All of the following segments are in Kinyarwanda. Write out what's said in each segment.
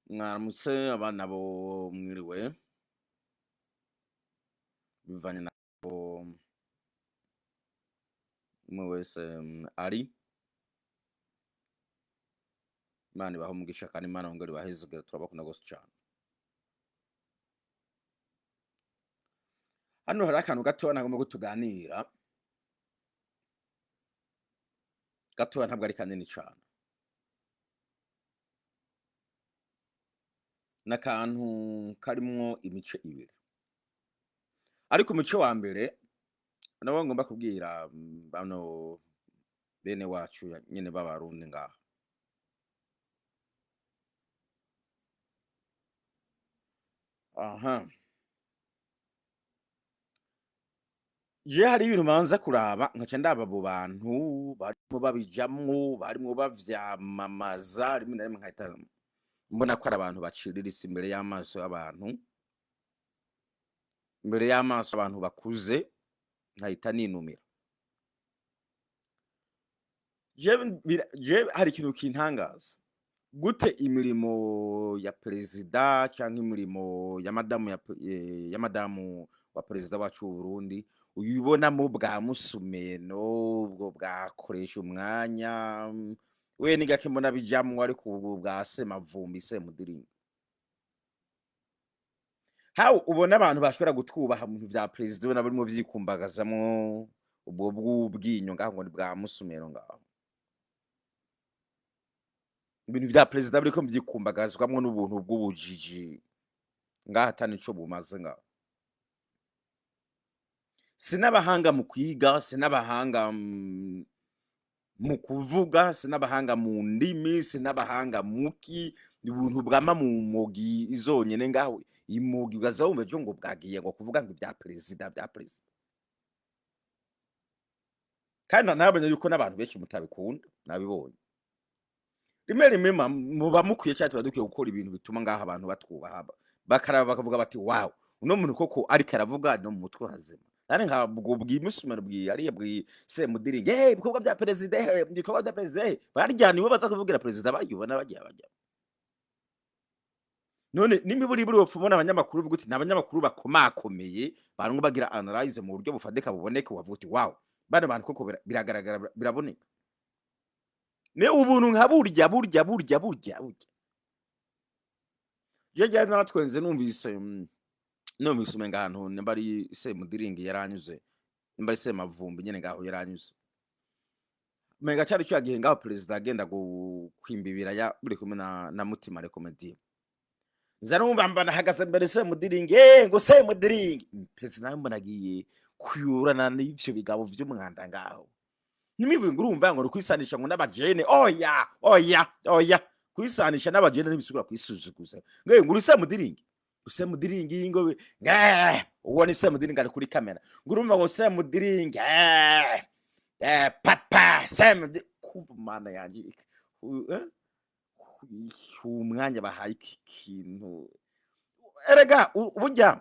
Mwaramutse abana bo mwiriwe bivanye nabo umwe wese ari Imana ibahe umugisha kandi Imana yongere ibahezagire turabakunda gose cane. Hano hari akantu gatoya nagomba ko tuganira, gatoya ntabwo ari kanini cane. N'akantu karimwo imice ibiri. Ariko umuce wa mbere nabo ngomba kubwira bano bene wacu nyene b'abarundi ngaha. Aha. Je hari ibintu manza kuraba nkaca ndaba abo bantu barimo babijamwo, barimo bavyamamaza, rimwe na rimwe nkahita mbona ko ari abantu baciriritse imbere y'amaso y'abantu, imbere y'amaso abantu bakuze, nkahita ninumira. Je hari ikintu kintangaza, gute imirimo ya perezida canke imirimo ya madamu wa perezida wacu w'Uburundi uyibonamo bwa musumeno, ubwo bwakoresha umwanya, we ni gake mbona bijamwo, ariko ubu bwa semavumbi, semudiringa. How ubona abantu bashobora gutwubaha mu bintu vya perezida ubona barimo vyikumbagazamwo ubwo bw'ubwinyo ngaho ngo ni bwa musumeno ngaho. Ibintu vya perezida biriko vyikumbagazwamwo n'ubuntu bw'ubujiji ngaho ata nico bumaze ngaho. Sinabahanga mu kwiga, sinabahanga mu kuvuga, sinabahanga mu ndimi, sinabahanga muki, ibintu bwama mu mogi izonyene ngaho. Imogi ugaza wumva ejo ngo bwagiye ngo kuvuga ngo vya perezida. Kandi nabonye yuko n'abantu benshi mutabikunda, nabibonye. Rimwe muba mukwiye cyane tuba dukwiye gukora ibintu bituma ngaho abantu batwubaha, bakaraba bakavuga bati wow, uno muntu koko ariko aravuga no mu mutwe hazima. Nari nkabwo bwimusumero ariye semudiringa, ibikorwa vya perezida, ibikorwa vya perezida, baryana ibo baza kuvugira perezida bayibona bajya. None nimiburi bopfa ubona abanyamakuru uvuga uti n'abanyamakuru bakomakomeye barimo bagira analyze mu buryo bufadika buboneka, wavuga uti wow, bano bantu koko biragaragara biraboneka. Ne ubuntu nka burya. Je naratwenze numvise umenga ahantu nimba ari semudiringi yaranyuze, nimba ari semavumbi nyene ngaho yaranyuze. Umenga cyari cyo yagihe ngaho perezida agenda kwimbibira buri kumwe na Mutima Recomédie. Zarumva mbana hagaze mbere semudiringi, ngo semudiringi. Perezida mbona agiye kuyurana n'ivyo bigabo vy'umwanda ngaho. Nimivuye ngo urumva ngo rukwisanisha ngo n'abajene, oya kwisanisha n'abajene n'ibisugura kwisuzuguza. Ngo uri semudiringi ngo uwo ni semudiringi ari kuri kamera. Ngo urumva ngo semudiringi papa semudiringi kuva mana yanje umwanya bahaye ikintu. Erega burya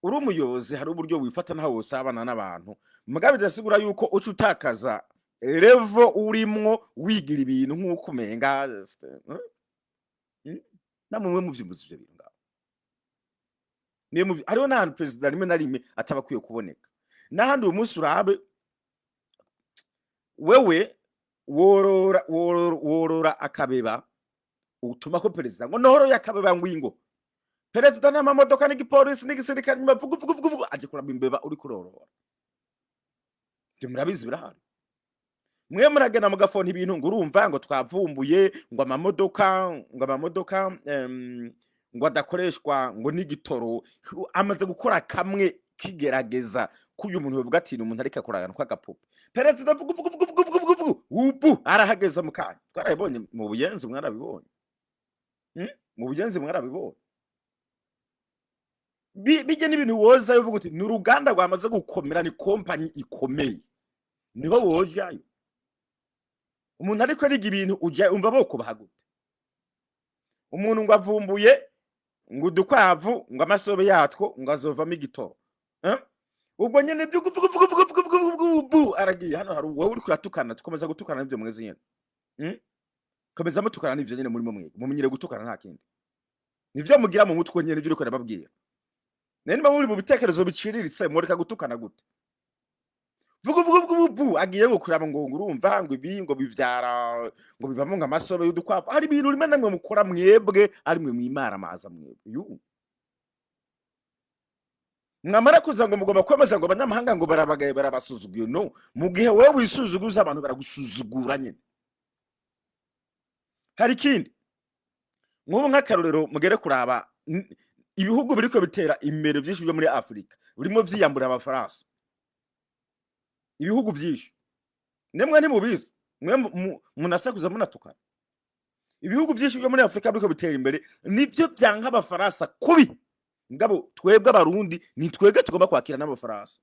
uri umuyobozi hari uburyo wifata naho wosabana n'abantu, mugabe bidasigura yuko uca utakaza level urimwo wigira ibintu nk'uko umenga namwe muvyumbuza ivyo bintu ngaho. Hariho n'ahantu perezida rimwe na rimwe atabakwiye kuboneka, n'ahandi uyu munsi urabe wewe worora akabeba utuma ko perezida ngo nohoro yakabeba ngwingo perezida n'amamodoka n'igipolisi n'igisirikare nyuma vugu aje kuraba imbeba uri kurorora. Byo murabizi birahari. Mwe muragena mugafona ibintu ngo urumva ngo twavumbuye ngo amamodoka ngo adakoreshwa ngo n'igitoro, amaze gukora kamwe kigerageza kuyo umuntu bivuga ati umuntu ariko akoragana kw'agapupa. Perezida vugu ubu arahageza mu kanya. Twarabibonye mu Buyenzi, mwarabibonye. Mu Buyenzi mwarabibonye. Bije n'ibintu woza uvuga uti n'uruganda rwamaze gukomera, ni company ikomeye, niho wojayo. Umuntu ariko ariga ibintu uja umva boko bahagute. Umuntu ngo avumbuye ngo udukwavu ngo amasobe yatwo ngo azovamo igitoro. Ubwo nyene vugu aragiye. Hano hari wowe uri kuratukana, tukomeza gutukana n'ivyo mweze nyene. komeza mutukana n'ivyo nyene muri mwe mumenyere gutukana nta kindi nivyo mugira mu mutwe nyene ivyo uriko ndababwira nimba muri mu bitekerezo biciriritse mureka gutukana gute vugu agiye ngo kuraba ngo urumva ngo ibi ngo bivyara ngo bivamo ngo amasobe y'udukwavu hari ibintu rimwe namwe mukora mwebwe ari mwe mwimara amaza mwebwe mwamara kuza ngo mugomba kwemeza ngo abanyamahanga ngo barabagaye barabasuzuguye no mu gihe wewe wisuzuguza abantu baragusuzugura nyene hari ikindi nk'ubu nk'akarorero mugere kuraba ibihugu biriko bitera imbere byinshi byo muri Afrika burimo vyiyambura abafaransa ibihugu vyinshi nemwe ntimubizi mwe munasakuza munatukana ibihugu vyinshi byo muri Afrika biriko bitera imbere nivyo byanka abafaransa kubi ngabo twebwe abarundi ni twebwe tugomba kwakira n'abafaransa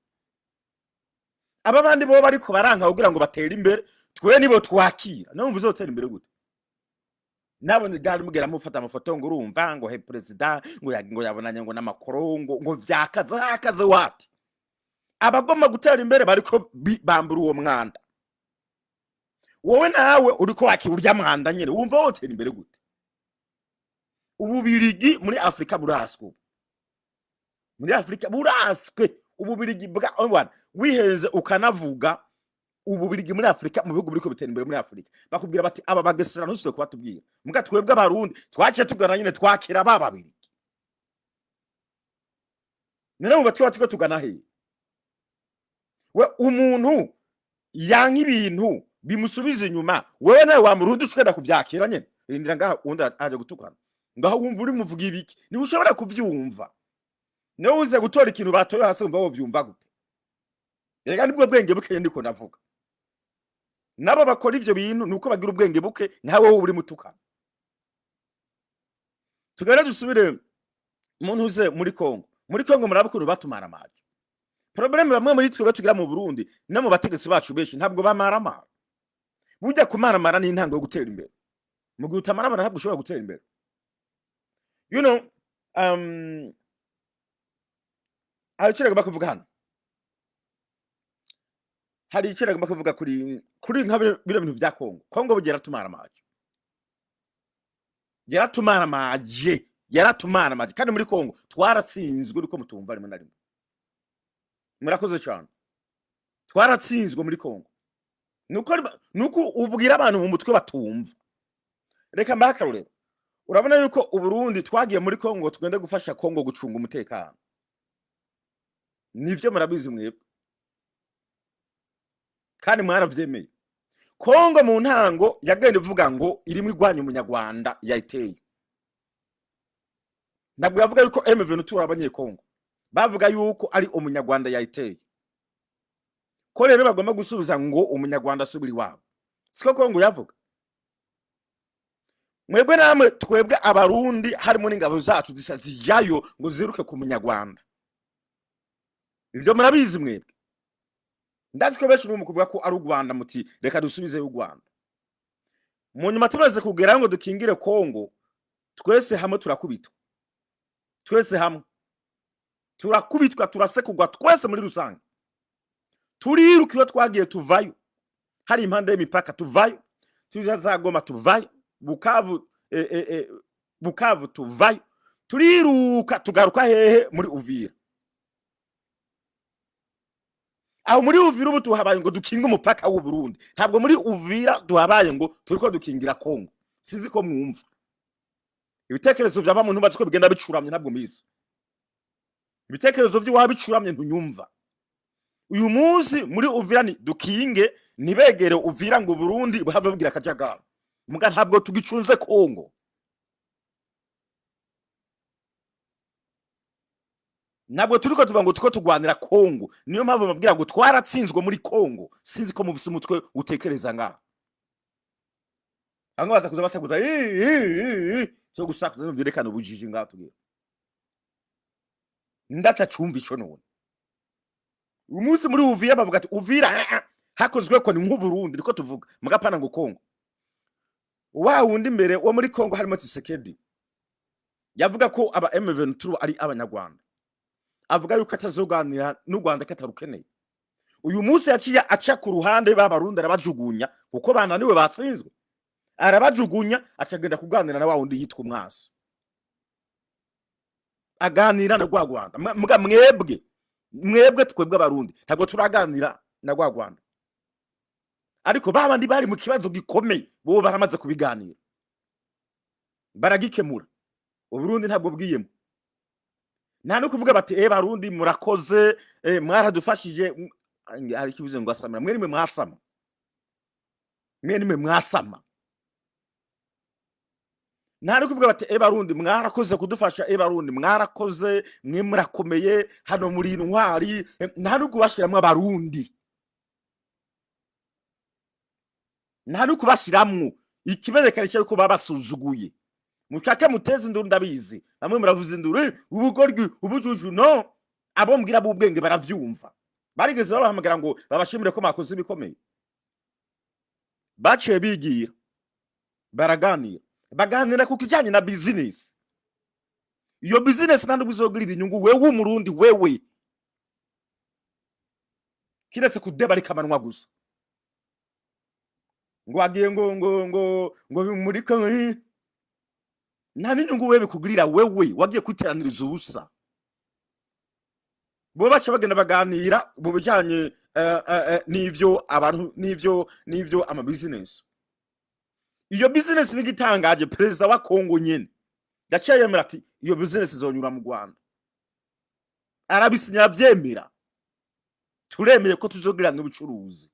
aba bandi bo bariko baranka kugira ngo batere imbere twe nibo twakira no mvuze utera imbere gute nabo ndari mugera mufata amafoto ngo urumva ngo he president ngo yabonanye ngo n'amakorongo ngo vyakaze wati abagomba gutera imbere bariko bambura uwo mwanda wowe nawe uriko wakira urya mwanda nyene wumva wotera imbere gute ububirigi muri Afrika buraswe muri Afrika buraswe ububirigi bwa wihenze ukanavuga ububirigi muri Afrika mu bihugu biriko bitera imbere muri Afrika bakubwira bati aba bagesera ntusubire kubatubwira muga twebwe abarundi twaciye tugana nyine twakira bababirigi none mu batwa tiko tugana he we umuntu yanka ibintu bimusubiza inyuma wewe nawe wa murundi ushobora kuvyakira nyene indira ngaha undi aje gutukana ngaho wumva uri muvuga ibiki ni ushobora kuvyumva no uze gutora ikintu batoye hasi umva wo vyumva gute ega nibwo bwenge buke ndiko ndavuga nabo bakora ivyo bintu nuko bagira ubwenge buke nawe wowe uri mutukana tugara dusubire umuntu uze muri Kongo murabukuru batumara amaje problème bamwe muri twe tugira mu Burundi no mu bategetsi bacu beshi ntabwo bamara amara bujya kumara amara ni intango yo gutera imbere mu gihe utamara amara ntabwo ushobora gutera imbere you know ariciraga bakuvuga hano hari iciraga bakuvuga kuri nka biro bintu vya Kongo bugera tumara amaje yaratumara amaje kandi muri Kongo twaratsinzwe uko mutumva rimwe na rimwe murakoze cyane twaratsinzwe muri Kongo nuko ubwira abantu mu mutwe batumva reka mbakarureba urabona yuko uburundi twagiye muri Kongo tugende gufasha Kongo gucunga umutekano nivyo murabizi mwebwe kandi mwaravyemeye Kongo mu ntango yagenda ivuga ngo irimo igwanya umunyarwanda yayiteye nabwo yavuga yuko M23 abanye Kongo bavuga yuko ari umunyarwanda yayiteye ko rero bagomba gusubiza ngo umunyarwanda asubiri wabo siko Kongo yavuga mwebwe namwe twebwe abarundi harimo n'ingabo zacu zijayo ngo ziruke ku munyarwanda ivyo murabizi mwebwe ndazi ko benshi mu kuvuga ko ari u Rwanda muti reka dusubize u Rwanda mu nyuma tumaze kugera ngo dukingire Kongo twese hamwe turakubitwa twese hamwe turakubitwa turasekugwa twese muri rusange turiruka iyo twagiye tuvayo hari impande y'imipaka tuvayo tuzazagoma tuvayo Bukavu tuvayo turiruka tugaruka hehe muri Uvira aho muri Uvira ubu tuhabaye ngo dukinge umupaka w'u Burundi ntabwo muri Uvira duhabaye ngo turiko dukingira Kongo sizi ko mwumva ibitekerezo by'aba muntu bazi ko bigenda bicuramye ntabwo mizi ibitekerezo by'uwabicuramye ntunyumva uyu munsi muri Uvira ni dukinge nibegere Uvira ngo Burundi buhava bugira akajagara muga ntabwo tugicunze Kongo ntabwo turiko tuvuga ngo tuko tugwanira Kongo niyo mpamvu babwira ngo twaratsinzwe muri Kongo sinzi ko muvise umutwe utekereza ngaha ango baza kuza basakuza cyo gusakuza byerekana ubujiji ngaha tugira ndatacumva ico none umunsi muri Uvira bavuga ati Uvira hakozwe ko ni nk'u Burundi riko tuvuga mugapana ngo Kongo wa wundi mbere wo muri Kongo harimo Tshisekedi yavuga ko aba M23 ari abanyarwanda avuga yuko atazoganira n'u Rwanda katarukeneye uyu munsi yaciye aca ku ruhande b'abarundi arabajugunya kuko bananiwe batsinzwe arabajugunya acagenda kuganira na wa wundi yitwa umwasi, aganira na rwa Rwanda. Mbwa mwebwe twebwe abarundi ntabwo turaganira na rwa Rwanda, ariko babandi bari mu kibazo gikomeye bo baramaze kubiganira baragikemura. Uburundi ntabwo bwiyemo, nta no kuvuga bati barundi murakoze, mwaradufashije. Hari kivuze ngo asamira, mwe nimwe mwasama, mwe nimwe mwasama. Nta no kuvuga bati barundi mwarakoze kudufasha, barundi mwarakoze, mwe murakomeye hano muri intwari. Nta no kubashiramwe abarundi, nta no kubashiramwe. Ikiberekana cyo ko babasuzuguye. Mushaka muteze induru, ndabizi bamwe muravuze induru ubugoryi ubujuju. No, abo mbwira b'ubwenge baravyumva, barigeze babahamagara ngo babashimire ko makoze ibikomeye. Baciye bigira baganira ku kijanye na business. Iyo business nandi bizogirira inyungu wewe umurundi, wewe kiretse kudebarika amanwa gusa ngo agiye ngo muri kamwe. Nta n'inyungu wewe kugirira, wewe wagiye kwiteraniriza ubusa. Bo baca bagenda baganira mu bijanye n'ivyo abantu n'ivyo ama business. Iyo business nigitangaje, president wa Kongo nyene yaciye yemera ati iyo business izonyura mu Rwanda, arabisinya byemera, turemeye ko tuzogirana ubucuruzi.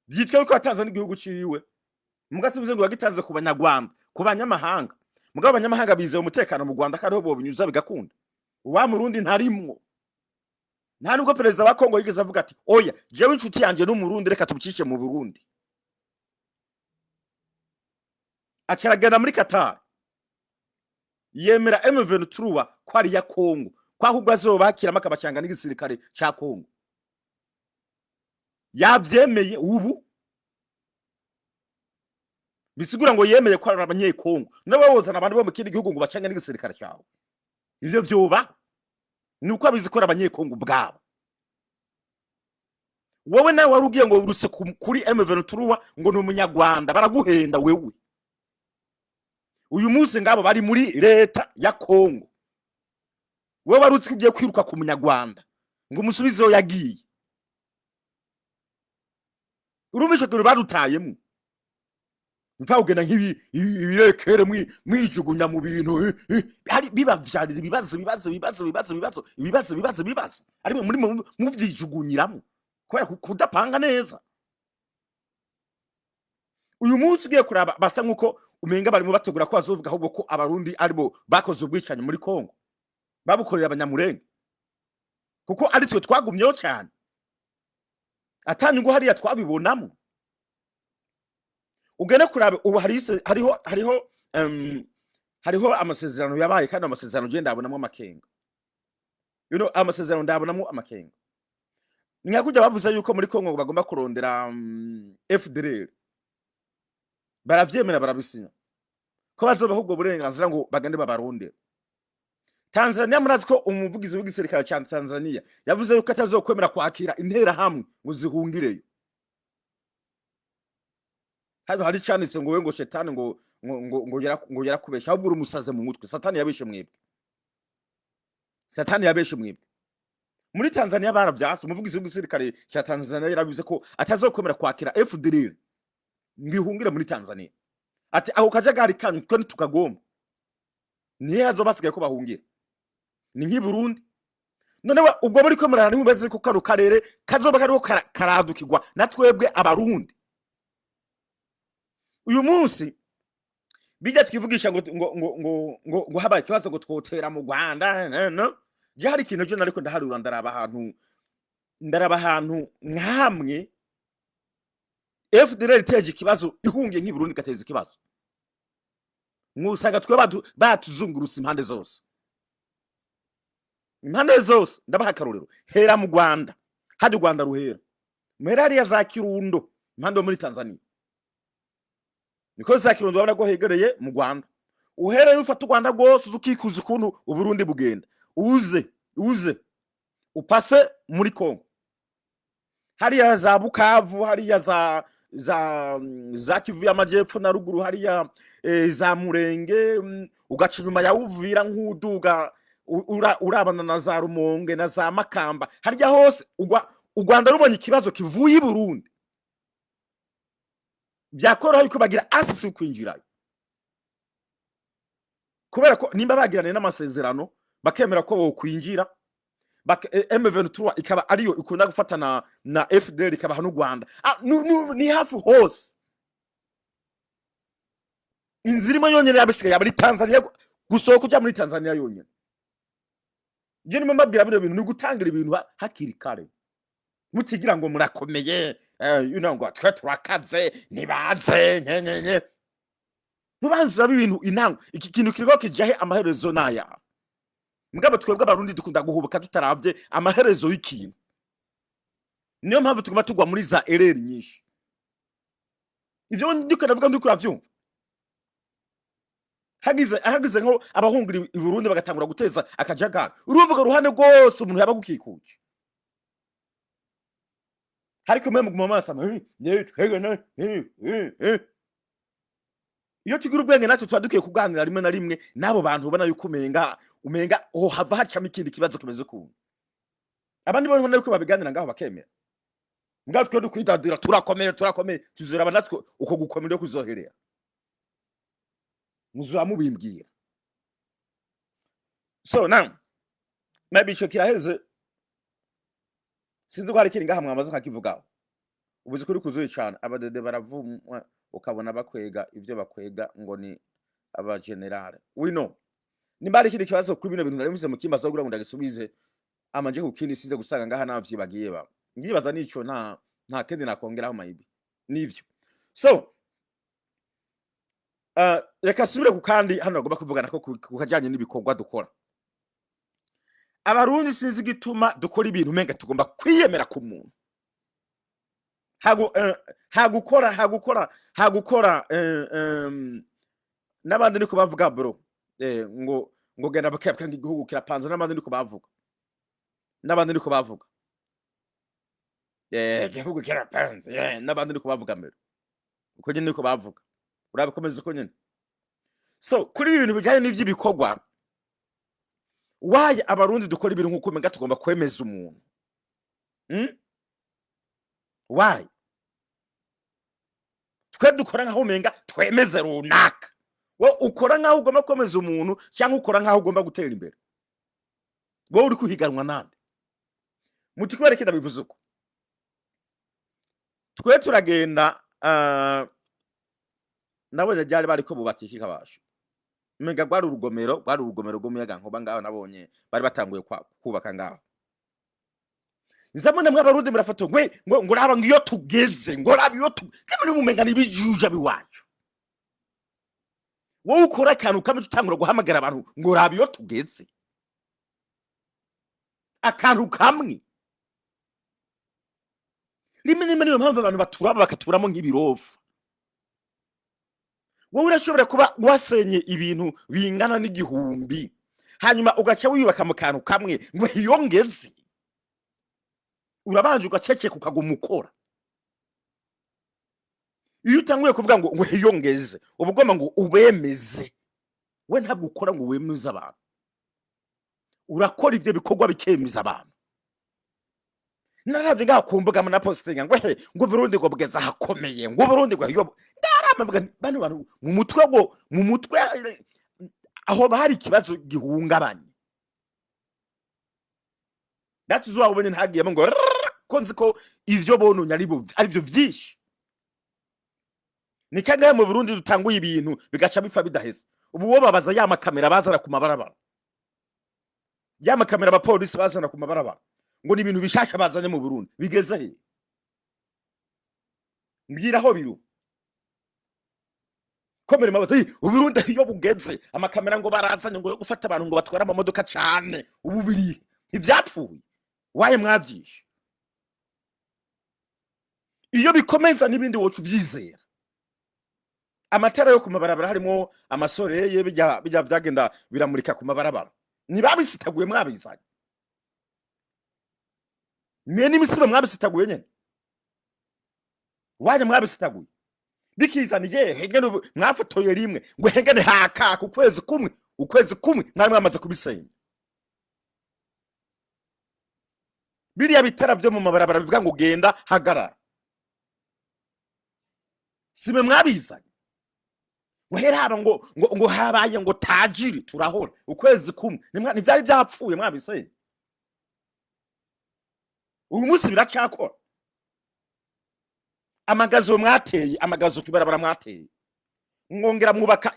Byitwa ko atanze n'igihugu ciwe, mugasibuze ngo yagitanze ku Banyarwanda, ku banyamahanga. Mugabo abanyamahanga bizeye umutekano mu Rwanda kandi bo binyuza bigakunda. Wa murundi ntarimwo. Nta nubwo president wa Kongo yigeze avuga ati oya jewe inshuti yanje n'umurundi reka tubicishe mu Burundi. Acaragenda muri Qatar yemera M23 ko ari ya Kongo, kwa ahubwo azobakiramo akabacanga n'igisirikare ca Kongo. Yavyemeye ubu bisigura ngo yemeye ko ari abanyekongo. Nawe wozana abantu bo mu kindi gihugu ngo bacanga n'igisirikare cyawe, ivyo vyoba nuko abizikora abanyekongo bwabo. Wowe nawe warugiye ngo uruse kuri M23 ngo ni umunyarwanda, baraguhenda wewe. Uyu munsi ngabo bari muri leta ya Kongo, wewe warutse kugiye kwiruka ku munyarwanda ngo umusubizeyo yagiye. Urumvishe ko barutayemo mfa ugena nk'ibi ibirekere mwijugunya mu bintu hari bibavyarira ibibazo ari muri muvyijugunyiramo kubera kudapanga neza. Uyu munsi ugiye kuraba basa nkuko umenga barimo bategura ko bazovuga ahubwo ko abarundi aribo bakoze ubwicanyi muri Kongo, babukorera abanyamurenge, kuko ari twe twagumyeho cyane atanyugo hariya twabibonamo. Ugene kuraba ubu hariho amasezerano yabaye, kandi amasezerano je ndabonamo amakenga. Amasezerano ndabonamo amakenga. Nyakuja bavuze yuko muri Kongo bagomba kurondera FDLR, baravyemera barabisinya ko bazobaho ubwo burenganzira ngo bagende babarondera. Tanzania murazi ko umuvugizi w'igisirikare cya Tanzania yavuze yuko atazokwemera kwakira intera hamwe ngo zihungireyo. Hari cyanitse ngo we ngo shetani ngo yarakubesha, ahubwo uri umusaze mu mutwe. Satani yabeshe mwebwe, Satani yabeshe mwebwe. Muri Tanzania baravyase, umuvugizi w'igisirikare cya Tanzania yarabize ko atazokwemera kwakira FDLR ngihungire muri Tanzania. Ati aho kajagari kanyu twe tukagomba niye azobasigaye ko bahungira ni nk'i Burundi. None ubwo muri ko murana nimubeze ko karo karere kazoba kariho karadukirwa na twebwe abarundi. Uyu munsi bijya twivugisha ngo habaye ikibazo ngo twotera mu Rwanda. No, je hari ikintu cyo nariko ndaharura ndaraba ahantu nkamwe FDLR iteje ikibazo ihungiye nk'i Burundi gateza ikibazo. Mwusanga twe batuzungurusa impande zose, impande zose. Ndabaha akarorero, hera mu Rwanda, hadi Rwanda ruhera muhera hariya za Kirundo impande muri Tanzania, niko za Kirundo babona ko hegereye mu Rwanda. Uhereye ufata u Rwanda rwose uzukikuza ukuntu Uburundi bugenda, uze upase muri Kongo, hariya za Bukavu, hariya za Kivu y'amajyepfo na ruguru hariya za Murenge, ugaca inyuma ya Uvira nk'uduga urabana na za Rumonge na za Makamba, harya hose u Rwanda rubonye ikibazo kivuye i Burundi, byakoroha yuko bagira asisi kwinjirayo, kubera ko nimba bagiranye n'amasezerano bakemera ko bokwinjira, M23 ikaba ariyo ikunda gufatana na FDL ikabaha n'u Rwanda, ni hafi hose. Inzirimo yonyene yabisigaye muri Tanzania, gusohoka ujya muri Tanzania yonyene. Je nimba mbabwira bino bintu ni gutangira ibintu hakiri kare, mutigira ngo murakomeye, ngo twe turakaze nibaze nyenyenye, tubanzira ibintu intango. Iki kintu kiriko kijahe amaherezo naya, mugabo twebwe abarundi dukunda guhubuka tutaravye amaherezo y'ikintu, niyo mpamvu tuguma tugwa muri za erreur nyinshi. Ivyo ndiko ndavuga ndiko uravyumva, hagize nko abahungira i Burundi bagatangura guteza akajagara, uruvuga ruhande rwose umuntu yaba gukikuje, hariko mwe mu masama iyo tugira ubwenge natwe twadukiye kuganira rimwe na rimwe nabo bantu ubona yuko umenga hava hacamo ikindi kibazo kimeze ukuntu, abandi bo ubona yuko babiganira ngaho bakemera, ngaho twe dukwidadira turakomeye tuzuraba natwe uko gukomera kuzoherera muzura mubimbwira. So now maybe ico kiraheze, sinzi ko hari kiri ngaha mwamaze nkakivugaho, ubuzi kuri kuzuye cyane. Abadede baravumwa ukabona bakwega ivyo bakwega ngo ni aba general. We know nimba ari kiri kibazo kuri bino bintu narimuze mu kimbazo gura ngo ndagisubize amanje ku kindi size gusanga ngaha navyibagiye ba ngibaza nico nta kendi nakongeraho maybe nivyo. So reka subire ku kandi hano agomba kuvugana ko kukajanye n'ibikorwa dukora. Abarundi sinzi gituma dukora ibintu menga tugomba kwiyemera ku muntu, hagukora n'abandi niko bavuga bro, ngo genda bakapka igihugu kirapanza, n'abandi niko bavuga igihugu kirapanza, n'abandi niko bavuga mbere uko nyine niko bavuga, urabikomeza uko nyine. So kuri ibintu bijanye n'ivy'ibikorwa, waye abarundi dukora ibintu nkuko menga tugomba kwemeza umuntu, waye twe dukora nkaho menga twemeze runaka, wo ukora nkaho ugomba kwemeza umuntu cyangwa ukora nkaho ugomba gutera imbere, wowe uri kuhiganwa nande? Muti kwereke ndabivuze uko twe turagenda nabonye ryari bariko bubakika kabasha menga gwari urugomero rw'umuyaga nkuba ngaho, nabonye bari batanguye kubaka ngaho. Nzamone mwe abarundi murafato ngo raba ngiyo tugeze, ngo raba iyo kimwe mumenga nibijuja biwacu, wowe ukora cyane ukamwe tutangura guhamagara abantu ngo raba iyo tugeze, akantu kamwe rimwe niyo mpamvu abantu baturaba bakaturamo nk'ibirofu. Wowe urashobora kuba wasenye ibintu bingana n'igihumbi hanyuma ugaca wiyubaka mu kantu kamwe ngo hiyongeze, urabanje ugaceceka ukaguma ukora. Iyo utanguye kuvuga ngo hiyongeze, ubugomba ngo ubemeze, we ntabwo ukora ngo wemeze abantu, urakora ibyo bikorwa bikemeza abantu. Naravye ngaho kumbuga na posting ngo Burundi ngo bugeza hakomeye, ngo Burundi ngo hiyo ndaramavuga bano bantu mu mutwe aho bahari ikibazo gihungabanye. That's why ubonye ntagiyemo ngo konzi ko ivyo bononye ari byo vyinshi. Ni kagaye mu Burundi dutanguye ibintu bigaca bifa bidaheze. Ubu wo babaza ya makamera bazana ku mabarabara, ya makamera abapolisi bazana ku mabarabara ngo ni ibintu bishasha bazanye mu Burundi, bigeze he? Mbwira aho biru komere mabazi Uburundi iyo bugeze amakamera ngo barazanye ngo gufata abantu ngo batwara amamodoka cyane, ubu biri ivyapfuye, waye mwavyishe. Iyo bikomeza n'ibindi wocu vyizera, amatara yo ku mabarabara harimo amasoreye bijya byagenda biramurika ku mabarabara, nibabisitaguye mwabizanye mwe n'imisibe mwabisitaguye nyene. waje mwabisitaguye bikizaniye hegene mwafotoye rimwe ngo hegene haka ukwezi kumwe mwari mwamaze kubisenya. Biriya bitara byo mu mabarabara bivuga ngo genda hagarara, sime mwabizanye haba ngo habaye ngo tajiri turahora ukwezi kumwe ntibyari byapfuye mwabisenye. Uyu munsi biracyakora. Amagazo mwateye, amagazo kibarabara mwateye, ngongera mwubaka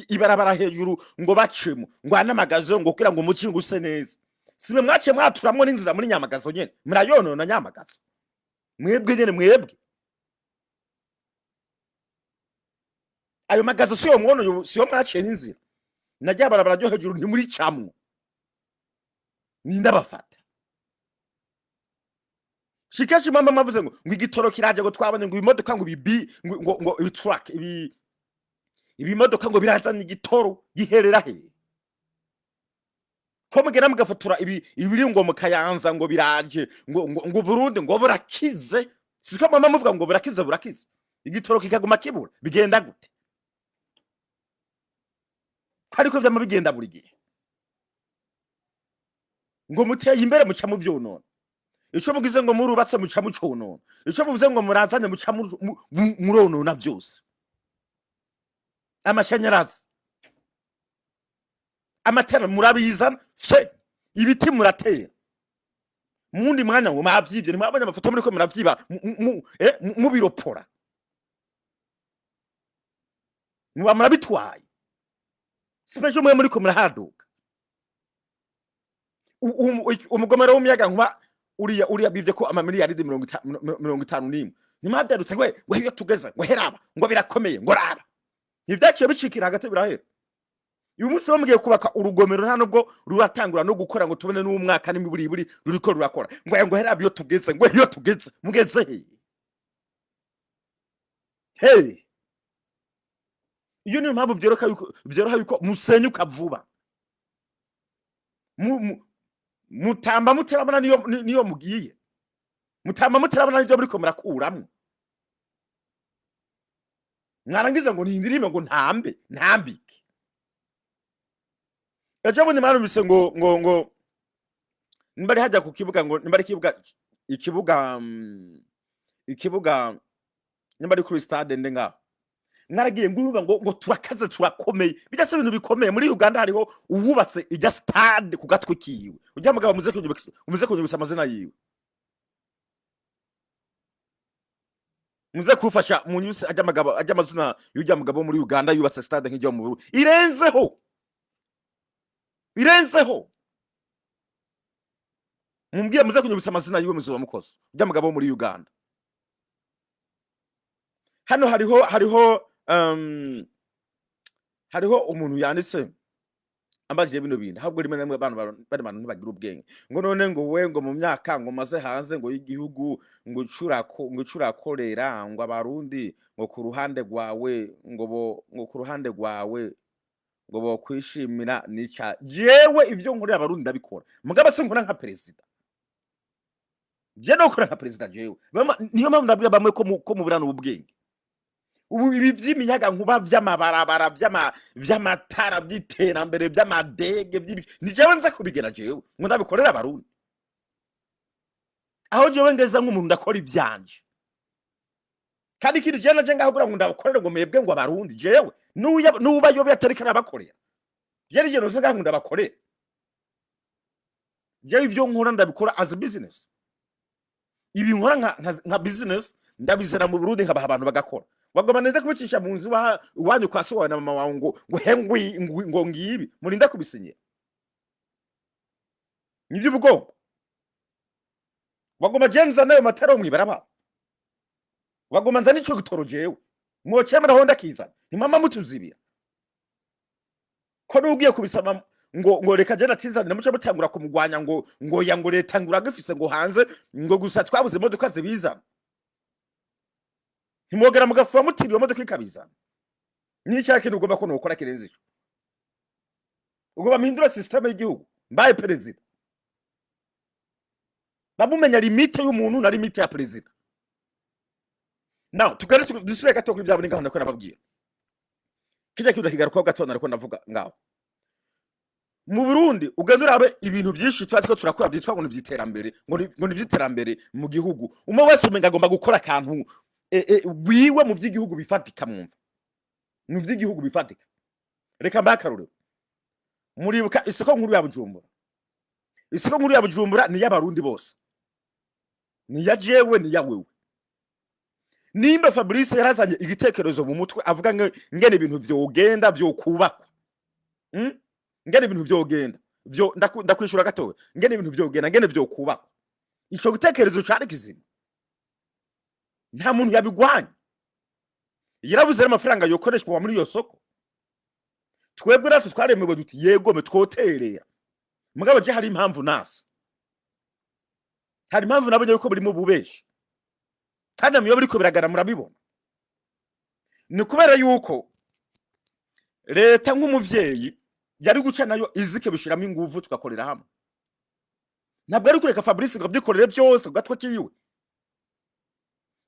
ibarabara hejuru ngo bacemo ngo anamagazo ngo kugira ngo umuci nguse neza. Sime mwace mwaturamwo n'inzira muri Nyamagazo nyene murayonona Nyamagazo mwebwe nyene mwebwe. Ayo magazo siyo mwono siyo mwaciye n'inzira najya barabara ryo hejuru nti muri camwo nindabafata. Shikashi mama mavuze ngo igitoro kiraje ngo twabonye ngo ibimodoka ngo ngo ibitruck ibimodoka ngo birazana igitoro giherera he ko mugera mugafotora ibiri ngo mu Kayanza ngo biraje ngo Burundi ngo burakize. Siko mama muvuga ngo burakize igitoro kikaguma kibura bigenda gute? Ariko vyama bigenda buri gihe ngo muteye imbere muca mu vyonona. Ico mugize ngo murubatse muca muconona, ico muvuze ngo murazanye muca muronona byose. Amashanyarazi, amatara murabizana ibiti muratera mundi mwanya ngo mavyivye ntimwabonye amafoto muri ko muravyiba mubiropora muba murabitwaye special mwe muri ko murahaduka. Umugomero w'umuyaga nkuba uriya bivye ko amamiliyaridi 51 nimwabyarutse we iyo tugeze ngo heraba ngo birakomeye ngo raba ivyaciye bicikira hagati birahera. Uyu munsi bamugiye kubaka urugomero nta nubwo ruratangura no gukora ngo tubone n'umwaka n'imiburi ruriko rurakora ngo heraba iyo tugeze ngo iyo tugeze mugeze hey iyo niyo mpamvu vyoroha yuko musenyuka vuba mutamba muterabana niyo mugiye mutamba muterabana n'ibyo muri ko murakuramwo mwarangiza ngo nindirime ngo ntambike. Ejo bundi mwarumvise ngo nimbari hajya ku kibuga ngo nimbari ikibuga nimbari kuri stade ndenga mwaragiye ngurumva ngo turakaze turakomeye bijase ibintu bikomeye. Muri Uganda hariho uwubatse ijya stade ku gatwe kiwe ujya mugabo muze kunyubisa amazina yiwe muze kufasha munyuse ajya amazina y'ujya mugabo muri Uganda yubatse stade nk'ijyo mu Burundi irenzeho mumbwira muze kunyubisa amazina yiwe muzo bamukoze ujya mugabo muri Uganda. Hano hariho umuntu yanditse ambaje bino bintu ahubwo rimwe namwe abantu ntibagira ubwenge ngo none ngo we ngo mu myaka ngo maze hanze ngo y'igihugu ngo curakorera ngo abarundi ngo ku ruhande rwawe ngo ku ruhande rwawe ngo bo kwishimira nica jewe ivyo nkorera abarundi ndabikora mugaba se nkora nka president je no nkora nka president jewe niyo mpamvu ndabwira bamwe ko mubirana ubwenge. Ubu ibi vy'imiyaga nkuba vy'amabarabara vy'amatara by'iterambere by'amadege ni jewe nza kubigera jewe ngo ndabikorera abarundi aho jewe ngeza nk'umuntu ndakora ivyanje kandi ikindi je naje ngaho gura ngo ndabakorere ngo mwebwe ngo abarundi jewe nuba yobe atarika nabakorera je no nza ngo ndabakorera jewe ivyo nkora ndabikora as a business. Ibi nkora nka business ndabizera mu Burundi nkabaha abantu bagakora wagoma neza kubicisha mu nzu wanyu kwa so na mama wawe ngo hengwi ngo ngibi murinda kubisinya nivyo bugomba wagoma jenza nayo mataro mwibaraba wagoma nza nico gitoro jewe mwocemera honda kizana ni mama mutuzibira ko nugiye kubisaba ngo reka je natizana muco mutangura kumugwanya ngo ya ngo leta ngura gifise ngo hanze ngo gusa twabuze imodoka zibiza ntimwogera mugafuwa mutiriwe imodoka ikabizana n'icyaha kintu ugomba ko nukora kirenze ico ugomba mpindura system y'igihugu mbaye president babumenya limite y'umuntu na limite ya president now tugare dusubire gato kuri byabo n'ingahunda ko nababwira kijya kibuda kigaruka gato nariko navuga ngaho mu Burundi ugenda urabe ibintu byinshi twatiko turakora byitwa ngo nivyiterambere ngo nivyiterambere mu gihugu umwe wese umenga agomba gukora akantu wiwe mu vy'igihugu bifatika mwumva mu vy'igihugu bifatika reka mbakarure muribuka isoko nkuru ya Bujumbura isoko nkuru ya Bujumbura ni y'abarundi bose ni ya jewe ni ya wewe nimba Fabrice yarazanye igitekerezo mu mutwe avuga ngene ibintu vyogenda vyo kubakwa ngene ibintu vyogenda vyo ndakwishura gatowe ngene ibintu vyogenda ngene vyo kubakwa ico gitekerezo cyari kizima nta muntu yabigwanye yaravuze amafaranga yokoreshwa muri iyo soko twebwe ratu twaremewe duti yego me twoterera mugabo je hari impamvu nasi hari impamvu nabonye yuko buri mu bubeshi kandi amiyo buri ko biragara murabibona ni kubera yuko leta nk'umuvyeyi yari guca nayo izike bishiramo inguvu tugakorera hamwe ntabwo ari kureka Fabrice ngo byikorere byose gatwe kiyiwe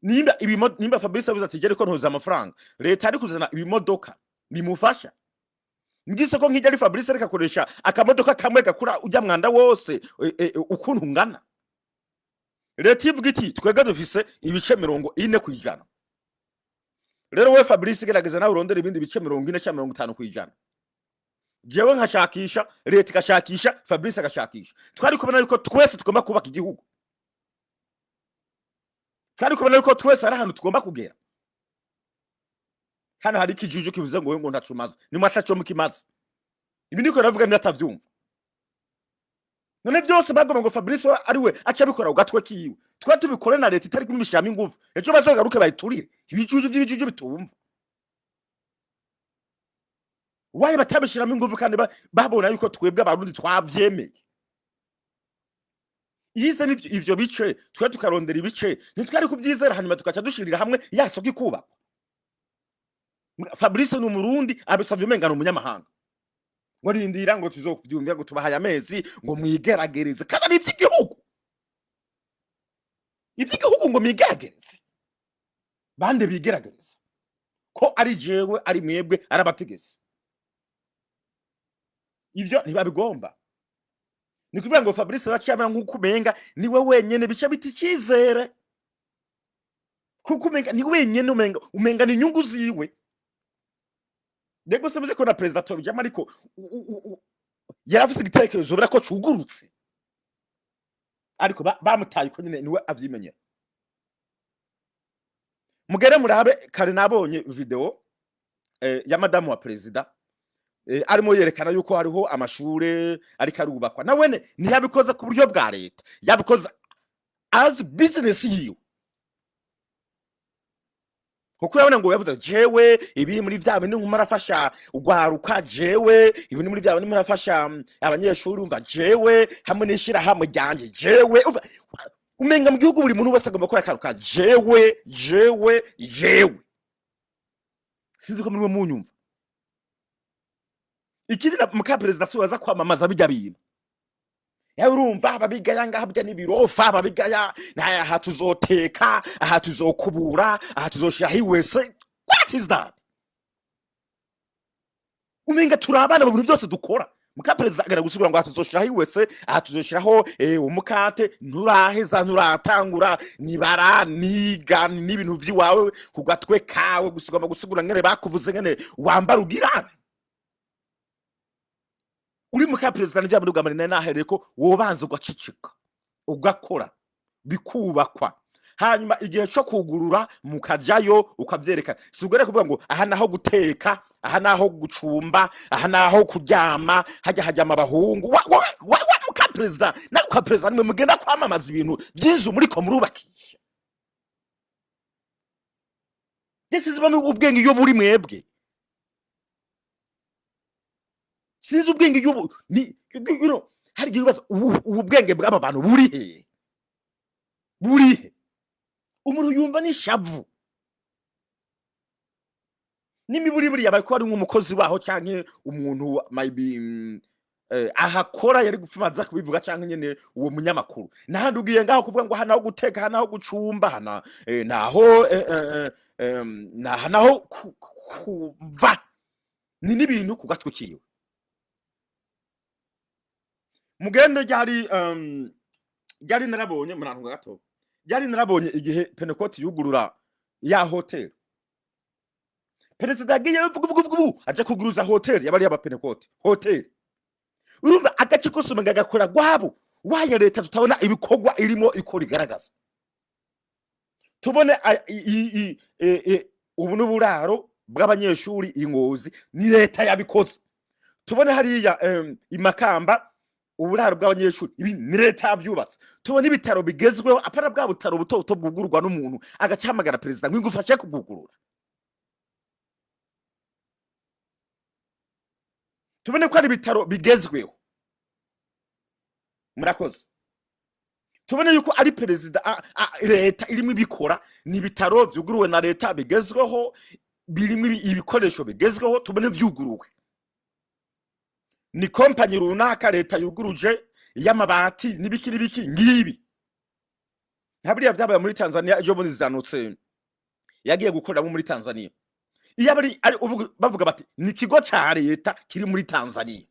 nimba Fabrice avuze ati gere ko ntuza amafaranga leta ari kuzana ibimodoka bimufasha ngise ko nkijya ari Fabrice areka koresha akamodoka kamwe gakura ujya mwanda wose ukuntu ngana leta ivuga iti twega dufise ibice 40 kwijana rero we Fabrice gerageza nawe urondera ibindi bice 40 cyangwa 50 kwijana jewe nkashakisha leta igashakisha Fabrice agashakisha twari kubona yuko twese tugomba kubaka igihugu twari kubona yuko twese ari ahantu tugomba kugera hano hari ikijuju kivuze ngo ntacumaze ni mwatacho mukimaze ibi niko navuga ndatavyumva none byose bagomba ngo Fabrice ari we aca bikora ugatwe kiyiwe twa tubikore na leta itari kumishama ingufu ejo bazogaruke bayiturire ibijuju by'ibijuju bitumva waye batabishiramo ingufu kandi babona yuko twebwe abarundi twavyemeye yize ivyo bice twa tukarondera ibice ntitwari kuvyizera hanyuma tukaca dushirira hamwe yasoko ikuba Fabrice ni umurundi abisavye umengana umunyamahanga ngo rindira ngo tuzokuvyumvira ngo tubahaye amezi ngo mwigeragereze kandi ari ivy'igihugu ngo mwigeragereze bande bigeragereze ko ari jewe ari mwebwe arabategese ivyo ntibabigomba ni kuvuga ngo Fabrice bacamara nk'uko umenga niwe wenyene bica biti cyizere kuko umenga ni wenyene umenga ni inyungu ziwe Dego semuze ko na president tobijama ariko yarafise igitekerezo bira ko cugurutse ariko bamutaye ko nyine niwe avyimenyera mugere murabe kare nabonye video ya madame wa president arimo yerekana yuko hariho amashure ariko arubakwa nawene ntiyabikoze ku buryo bwa leta yabikoze as business yiwe kuko yabona ngo yavuze jewe ibi muri vya bintu nkumarafasha ugwaruka jewe ibi muri vya bintu murafasha abanyeshuri umva jewe hamwe nishira hamwe ryanje jewe umenga mu gihugu buri muntu wese agomba gukora akaruka jewe sizi ko muri munyumva ikindi muka president soza kwamamaza bijya bintu urumva ababigaya ngahabya nibirofa ababigaya aha tuzoteka aha tuzokubura aha tuzoshira hiwese what is that umenga turabana mu bintu byose dukora muka president agara gusubira ngo aha tuzoshira hiwese aha tuzoshiraho umukate nturaheza nturatangura nibara niga n'ibintu vyiwawe kugatwe kawe gusigama gusigura ngene bakuvuze ngene wambara ugirana uri muka president njya muri Rwanda nahereye ko wobanza ugacicika ugakora bikubakwa hanyuma igihe cyo kugurura mukajayo ukavyereka sigure kuvuga ngo aha naho guteka aha naho gucumba aha naho kuryama hajya amabahungu wa muka president na kwa president mwe mugenda kwamamaza ibintu byinzu muri ko murubakisha yesiziba ubwenge iyo muri mwebwe sinzi ubwenge y'ubu ni hari gibaza ubwenge bw'aba bantu buri he umuntu yumva ni shavu nimiburi buri yabaye ko ari nk'umukozi waho cyangwa umuntu maybe ahakora yari gupfuma aza kubivuga canke nyene uwo munyamakuru nahandi ugiye ngaho kuvuga ngo hanaho guteka hanaho gucumba hana naho naho kuva ni n'ibintu ku gatwe kiwe mugende ryari narabonye murantunga gato ryari narabonye igihe Pentecote yugurura ya hotel perezida yagiye vugu aje kuguruza hotel yabari yaba Pentecote hotel urumva agace kose umenga gakora gwabo waya leta tutabona ibikorwa irimo ikora igaragaza tubone ubu n'uburaro bw'abanyeshuri ingozi ni leta yabikoze tubone hariya imakamba uburaro bw'abanyeshuri ibi ni leta yabyubatse tubone ibitaro bigezweho apara bwa butaro buto bwugurwa n'umuntu agacyamagara perezida ngo ingufashe kubwugurura tubone ko ari ibitaro bigezweho murakoze tubone yuko ari perezida leta irimo ibikora ni ibitaro byuguruwe na leta bigezweho birimo ibikoresho bigezweho tubone vyuguruwe ni company runaka leta yuguruje y'amabati n'ibiki ngibi ntabiriya byabaye muri Tanzania ejo bundi zanutse yagiye gukorera muri Tanzania iyo ari bavuga bati ni kigo ca leta kiri muri Tanzania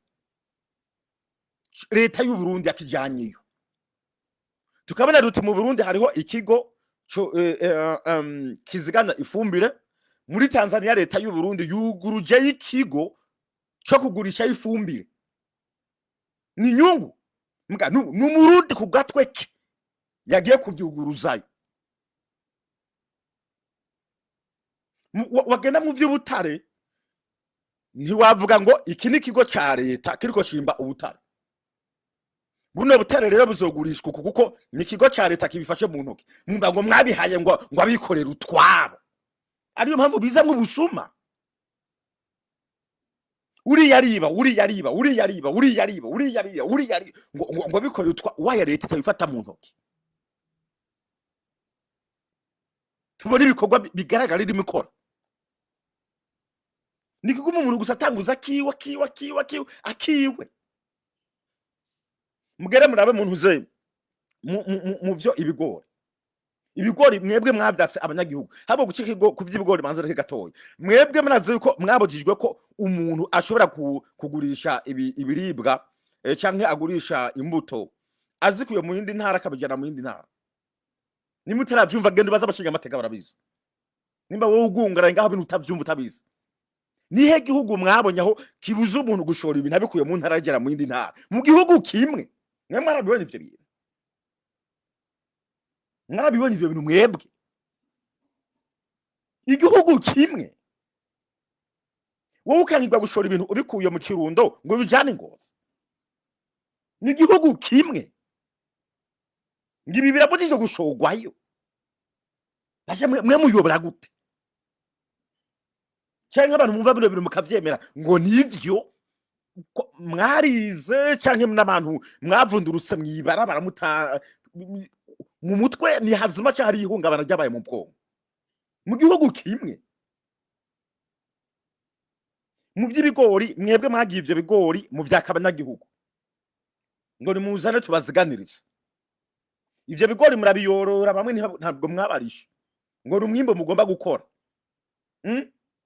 leta y'u Burundi yakijyanyeyo tukabona ruti mu Burundi hariho ikigo kizigana ifumbire muri Tanzania leta y'u Burundi yuguruje ikigo cyo kugurisha ifumbire ni nyungu mbwa n'umurundi ku gatwe ke yagiye kuvyuguruzayo wagenda mu vy'ubutare ntiwavuga ngo iki ni kigo ca leta kiriko shimba ubutare buno butare rero buzogurishwa kuko ni kigo ca leta kibifashe mu ntoki mwumva ngo mwabihaye ngo abikorera utwabo ariyo mpamvu bizamwe ubusuma uriya riba ngo bikorera utwa waya leta tabifata mu ntoki tubona ibikorwa bigaragara irimo ikora ni kuguma umuntu gusa atanguza akiwe mugere murabe muntu ze mu vyo ibigori mwebwe mwavyatse abanyagihugu habo gucika ku vy'ibigori manza reke gatoya mwebwe muraze ko mwabojijwe ko umuntu ashobora kugurisha ibiribwa canke agurisha imbuto azikuye mu yindi ntara akabijana mu yindi ntara nimutaravyumva gende baza bashinga amateka barabizi nimba wowe ugungara ngaho bintu utavyumva utabizi nihe gihugu mwabonye aho kibuza umuntu gushora ibintu abikuye mu ntara agera mu yindi ntara mu gihugu kimwe mwe mwarabibonye ivyo bintu mwarabibonye ivyo bintu mwebwe igihugu kimwe wowe ukangirwa gushora ibintu ubikuye mu Kirundo ngo bijane Ngozi ni igihugu kimwe ngibi birabujijwe gushogwayo basha mwe muyobora gute cyangwa abantu mumva bino bintu mukavyemera ngo nivyo mwarize canke n'abantu mwavundurutse mwibara baramuta mu mutwe ni hazima cyari ihungabana ryabaye mu bwonko mu gihugu kimwe mu by'ibigori mwebwe mwagiye ivyo bigori mu vyakabanyagihugu ngo nimuzane tubaziganirize ivyo bigori murabiyorora bamwe ntabwo mwabarisha ngo rumwimbo mugomba gukora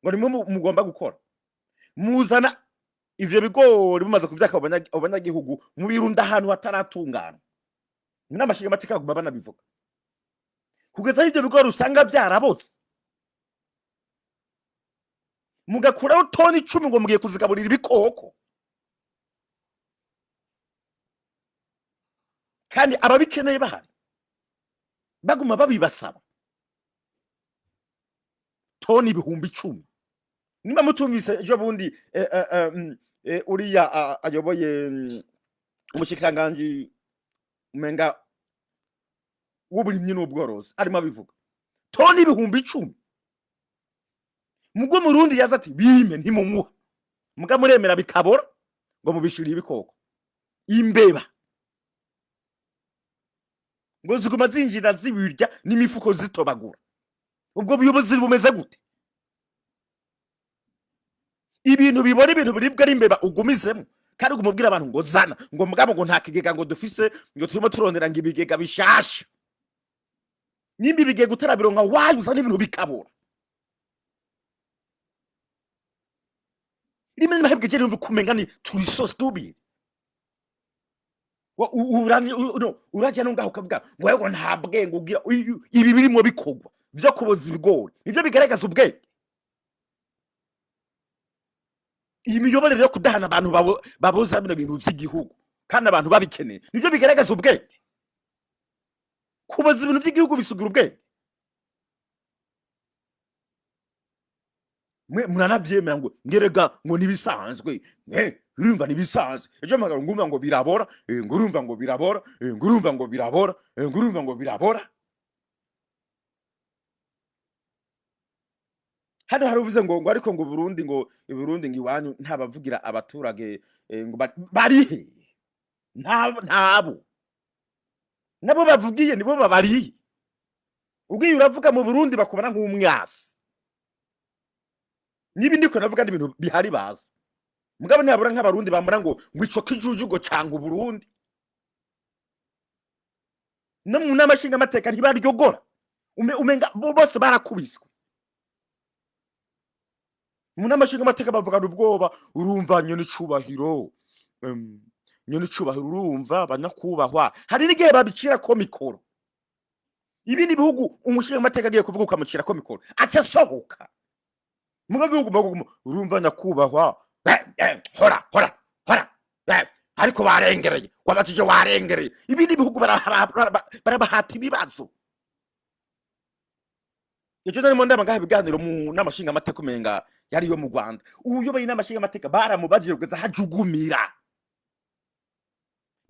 ngo nimwe mugomba gukora muzana ivyo bigori bimaze kuvyaka abanyagihugu mu birunda ahantu hataratungana n'amashinga amateka baguma banabivuga kugeza ivyo bigori usanga vyarabotse mugakuraho toni 10 ngo mugiye kuzigaburira ibikoko kandi ababikeneye bahari baguma babibasaba toni 10,000 nimba mutumvise ejo bundi uriya ayoboye umushikiranganje umenga w'uburimyi n'ubworozi arimo abivuga toni 10,000 mugo murundi yaza ati bime ntimumuha muga muremera bikabora ngo mubishiriye ibikoko imbeba ngo ziguma zinjira zibirya n'imifuko zitobagura ubwo buyobozi bumeze gute ibintu bibora ibintu biribwa ari imbeba ugumizemo kandi umubwira abantu ngo zana ngo mugabo ngo nta kigega ngo dufise ngo turimo turondera ngo ibigega bishasha nimba ibigega utarabironka wayuza n'ibintu bikabura rimwe n'amahebwe je numva kumenga ni turi so stupid uraje no ngaho ukavuga ngo yego nta bwenge ugira ibi birimo bikogwa byo kuboza ibigori nivyo bigaragaza ubwenge iyi miyoborere yo kudahana abantu baboza bino bintu by'igihugu kandi abantu babikeneye nivyo bigaragaza ubwenge kuboza ibintu by'igihugu bisugira ubwenge muranabyemera ngo ngerega ngo nibisanzwe urumva nibisanzwe ejo magaro ngumva ngo birabora ngurumva ngo birabora ngurumva ngo birabora ngurumva ngo birabora hano haruvuze ngo ariko ngo Burundi ngo Burundi ngo iwanyu ntabavugira abaturage ngo barihe ntabo nabo bavugiye nibo babariye ubwiye uravuga mu Burundi bakubana nk'umwasi nibi ndiko navuga ndi ibintu bihari baza mugabo ntabura nk'abarundi bambara ngo ico kijujugo canga Burundi no mu namashinga amateka ntibaryogora umenga bose barakubiswe mu namashinga amateka bavugana ubwoba urumva nyone icubahiro urumva abanyakubahwa hari n'igihe babicira ko mikoro ibindi bihugu umushinga amateka agiye kuvuga ukamucira ko mikoro aca sohoka mugabe urumva nyakubahwa hora ariko warengereye wabatije warengereye ibindi bihugu barabahata ibibazo icyo nari monde abangahe biganiro mu namashinga amateka umenga yari yo mu Rwanda uyoboye namashinga amateka baramubajije kugeza hajugumira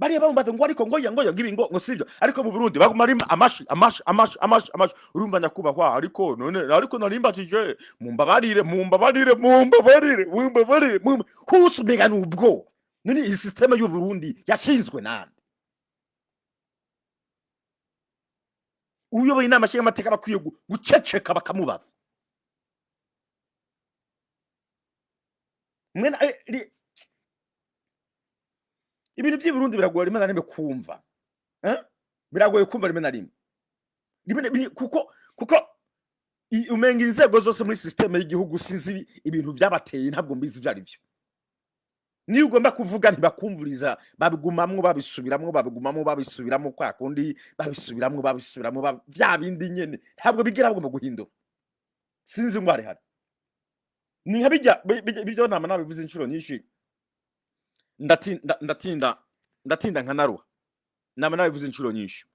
bari bamubaza ngo ariko ngo ngibi ngo sivyo ariko mu Burundi baguma amashi urumva nyakubahwa ariko none ariko narimbatije mumbabarire husu mbega nubwo none iyi system y'u Burundi yashinzwe nande uyoboye namashinga amateka bakwiye guceceka bakamubaza mwena ibintu by'i Burundi biragoye rimwe na rimwe kumva biragoye kumva rimwe na rimwe kuko umenga inzego zose muri system y'igihugu sinzi ibintu byabateye ntabwo mbizi byari byo niyo ugomba kuvuga ntibakumvuriza babigumamwo babisubiramo kwa kundi babisubiramo bya bindi nyene ntabwo bigira bagomba guhindura sinzi ngo hari ni nkabijya bijyo nama nabivuze inshuro nyinshi ndatinda nkanaruha nama nabivuze inshuro nyinshi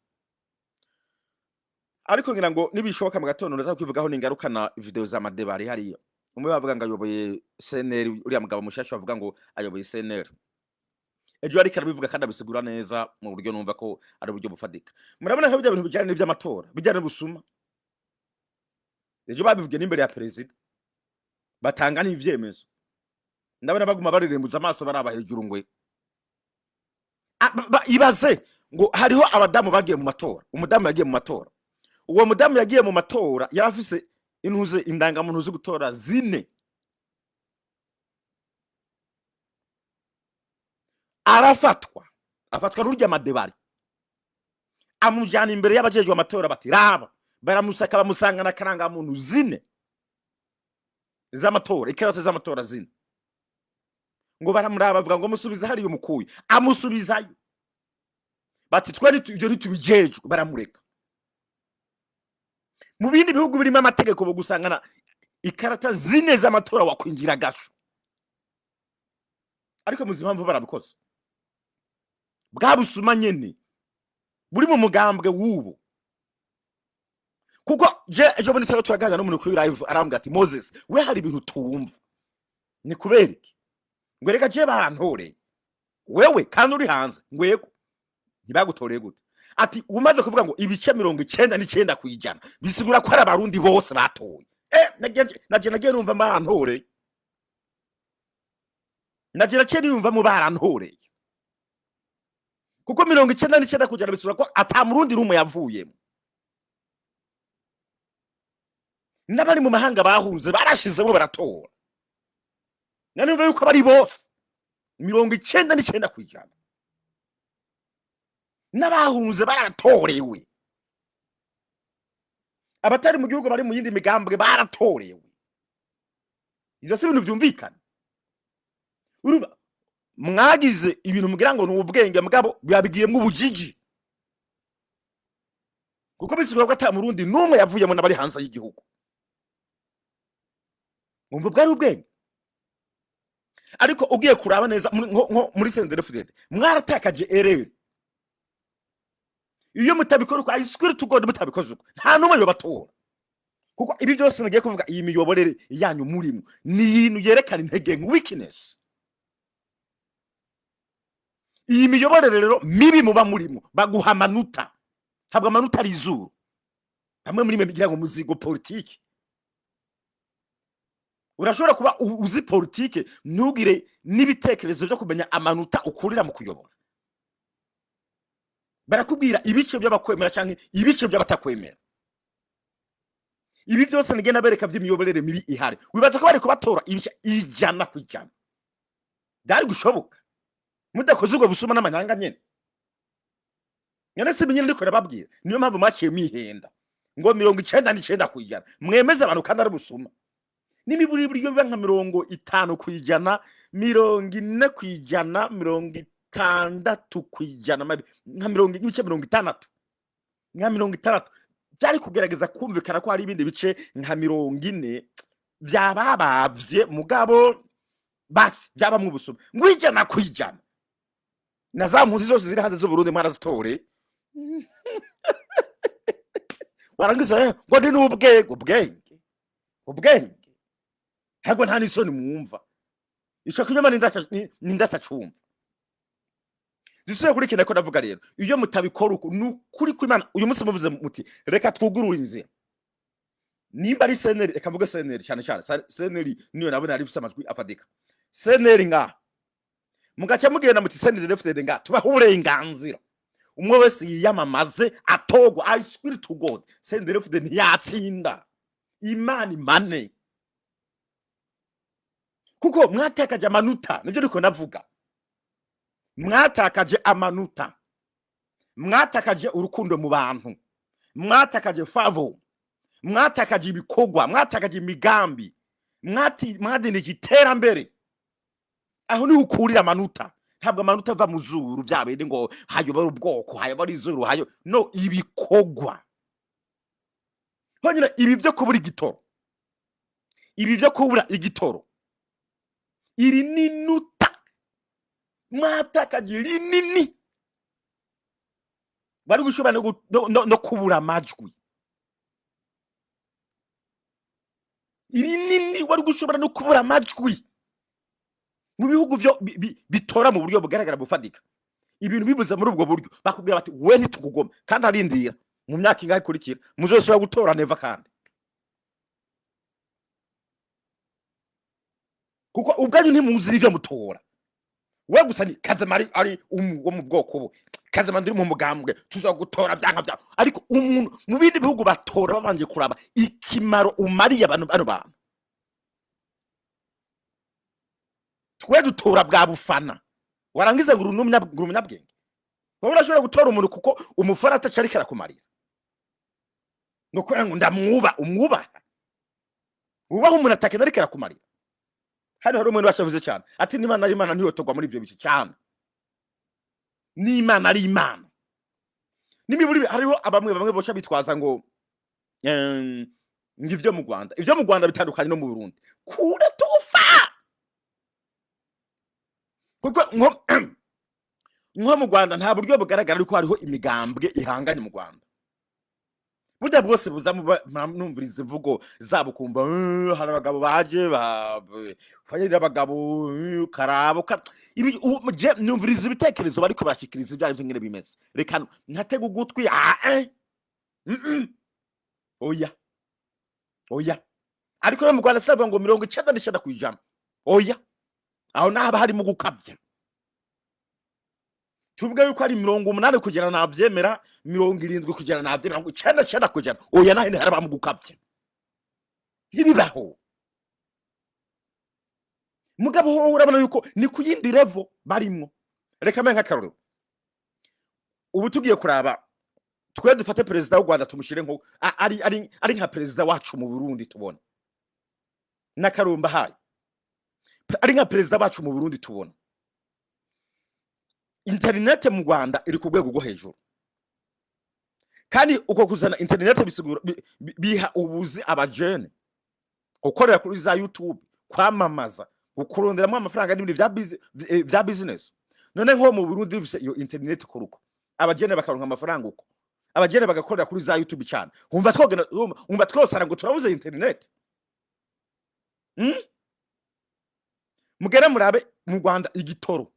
ariko ngira ngo nibishoboka mu gatondo ndaza kwivugaho ningarukana video za madebari hariyo umwe bavuga ngo ayoboye CNL uriya mugabo mushasha bavuga ngo ayoboye CNL ejo ariko arabivuga kandi abisigura neza mu buryo numva ko ari uburyo bufadika murabona nka ibyo bintu bijyanye n'ivy'amatora bijyanye n'ubusuma ejo babivuge n'imbere ya president batanga n'ivyemezo ndabona baguma barirembuza amaso baraba hejuru ngwe ibaze ngo hariho abadamu bagiye mu matora umudamu yagiye mu matora uwo mudamu yagiye mu matora yarafise intuze indangamuntu zo gutora zine afatwa n'urya madebari amujyana imbere y'abajejwe amatora bati raba baramusaka bamusanga na karangamuntu zine z'amatora ikarate z'amatora zine ngo baramuraba bavuga ngo musubiza hari umukuye amusubizayo bati twe ibyo ntitubijejwe baramureka mu bindi bihugu birimo amategeko bo gusangana ikarata zine z'amatora wakwinjira gasho ariko muzi impamvu barabikoze bwabusuma nyene buri mu mugambwe wubo kuko ejo bundi cyo turaganira n'umuntu kuri live arambwira ati Moses we hari ibintu tumva ni kuberiki ngo reka je barantore wewe kandi uri hanze ngwego ntibagutoreye gute ati umaze kuvuga ngo ibice 99 kwijana bisigura ko ari abarundi bose batoye nagiye numva barantore nagiye numva mu barantore kuko 99 kujana bisigura ko ata murundi rumwe yavuyemo n'abari mu mahanga bahunze barashizemo baratora nanumva yuko bari bose 99 kwijana n'abahunze baratorewe, abatari mu gihugu bari mu yindi migambwe baratorewe. Ivyo si ibintu byumvikana. Urumva mwagize ibintu mugira ngo n'ubwenge mugabo byabigiyemo ubujiji, kuko bisigura ko ata murundi numwe yavuyemo n'abari hanze y'igihugu. Umva bwari ubwenge. Ariko ugiye kuraba neza muri CNDD-FDD mwaratakaje erreur. Iyo mutabikora uko ayisukuri tugode mutabikoze uko nta numwe yobatora, kuko ibi byose nagiye kuvuga iyi miyoborere yanyu murimo ni yintu yerekana intege weakness. Iyi miyoborere rero mibi muba murimo baguha amanota, ntabwo amanota ari izuru. Bamwe muri mwe bigira ngo muzigo politiki. Urashobora kuba uzi politike ntugire n'ibitekerezo byo kumenya amanota ukurira mu kuyobora. Barakubwira ibice by'abakwemera cyangwa ibice by'abatakwemera. Ibi byose nigena bereka by'imiyoborere mibi ihari. Wibaza ko bari kubatora ibice 100%. Byari gushoboka mudakoze ubwo busuma n'amanyanga nyene. Nyene se binyine ndiko rababwira niyo mpamvu maciye mihenda ngo 99 kwijana mwemeza abantu kandi ari busuma. Nimiburi buryo biba nka 50 kwijana, 40 kwijana, 60 kwijana, nka 50 nka 60 byari kugerageza kumvikana ko hari ibindi bice nka 40 byababavye mugabo basi byabamwe ubusuma ngwijana kwijana. Na za mpunzi zose ziri hanze z'Uburundi mwarazitore warangiza ngo ndi ubwenge ntabwo nta n'isoni mwumva. Ico kinyoma nindatacumva. Dusubire kuri kino ko ndavuga rero iyo mutabikora uko nukuri kw'Imana uyu munsi muvuze muti reka twugurura inzira. Nimba ari CNL reka mvuge CNL cyane CNL niyo nabona ari amajwi afadika. CNL nga mugaca mugenda muti CNDD-FDD nga tubaho uburenganzira umwe wese yiyamamaze atogwa. I swear to God CNDD-FDD ntiyatsinda Imana imane, kuko mwatakaje amanota. Nivyo niko navuga, mwatakaje amanota, mwatakaje urukundo mu bantu, mwatakaje favor, mwatakaje ibikogwa, mwatakaje imigambi, mwadinije iterambere. Aho ni ukurira amanota. Ntabwo amanota ava mu zuru byabende ngo hayobora ubwoko, hayobora izuru, no ibikogwa. Honyine ibi byo kubura igitoro, ibi byo kubura igitoro, iri ninuta mwatakaje rinini. Bari gushobora no kubura amajwi. Iri nini wari gushobora no kubura amajwi. Mu bihugu byo bitora mu buryo bugaragara bufadika. Ibintu bibuze muri ubwo buryo bakubwira bati we nitugugoma kandi arindira mu myaka ingahe kurikira muzosubira gutora neva kandi. Kuko ubwanyu ntimuzi ivyo mutora. We gusa ni Kazamari ari wo mu bwoko bo. Kazamari ndi mu mugambwe tuzogutora byanka bya. Ariko umuntu mu bindi bihugu batora babanje kuraba ikimaro umariye abantu bantu. Twe dutora bwa bufana. Warangiza ngo umunyabwenge. Wowe urashobora gutora umuntu kuko umufana atacari karakumarira. No kwera ngo umwubaha. Ubaho umuntu atakenda ari karakumarira. Hano hari umuntu bashavuze cyane ati n'Imana ari Imana ntiyotogwa muri ibyo bice cyane. N'Imana ari Imana. Nimiburi hariho abamwe bosha bitwaza ngo ngivyo mu Rwanda. Ivyo mu Rwanda bitandukanye no mu Burundi. Kure tufa. Kuko nko mu Rwanda nta buryo bugaragara ariko hariho imigambwe ihanganye mu Rwanda. Buda bwose numviriza imvugo zabo kumva hari abagabo baje fanyira abagabo karabo numviriza ibitekerezo bariko bashikiriza ibyo ari ngene bimeze. Reka ntatega ugutwi oya ariko no mu Rwanda savuga ngo 99 kwijana. Oya aho naba hari mu gukabya. Tuvuga yuko ari 80 kugera navyemera, 70 kugera navyemera, 90 kugera. Oya nahe haraba mu gukabya. Ibibaho. mugabo ho urabona yuko ni ku yindi level barimwo. Reka mbe nk'akarorero, ubu tugiye kuraba twe dufate perezida w'u Rwanda tumushire nko ari nka perezida wacu mu Burundi tubona na Karumba hayi, ari nka perezida wacu mu Burundi tubona. Internet mu Rwanda iri ku rwego rwo hejuru, kandi uko kuzana internet bisigura biha ubuzi abajene gukorera kuri za YouTube, kwamamaza, ukuronderamo amafaranga n'ibindi vya business. None nko mu Burundi bifise iyo internet koruko abajene bakaronka amafaranga uko abajene bagakorera kuri za YouTube cyane, umva twosara ngo turabuze internet. Mugera murabe mu Rwanda igitoro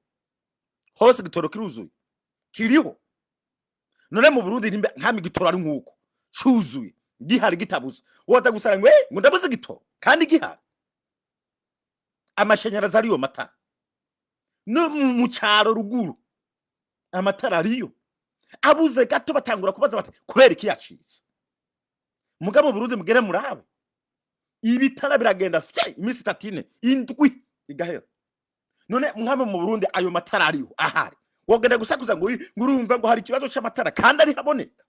hose, igitoro kiruzuye kiriho. None mu Burundi nta igitoro ari nkuko cyuzuye gihari gitabuze, woza gusara ngo ndabuze igitoro kandi gihari. Amashanyarazi ariyo, matara no mu cyaro ruguru amatara ariyo, abuze gato batangura kubaza bati kubera iki yacize. Mugabo Burundi mugere murabe ibitara biragenda imisi 3 indwi igahera. None mwame mu Burundi ayo matara ariho ahari, wogenda gusakuza ngo urumva ngo hari ikibazo cy'amatara kandi ari haboneka.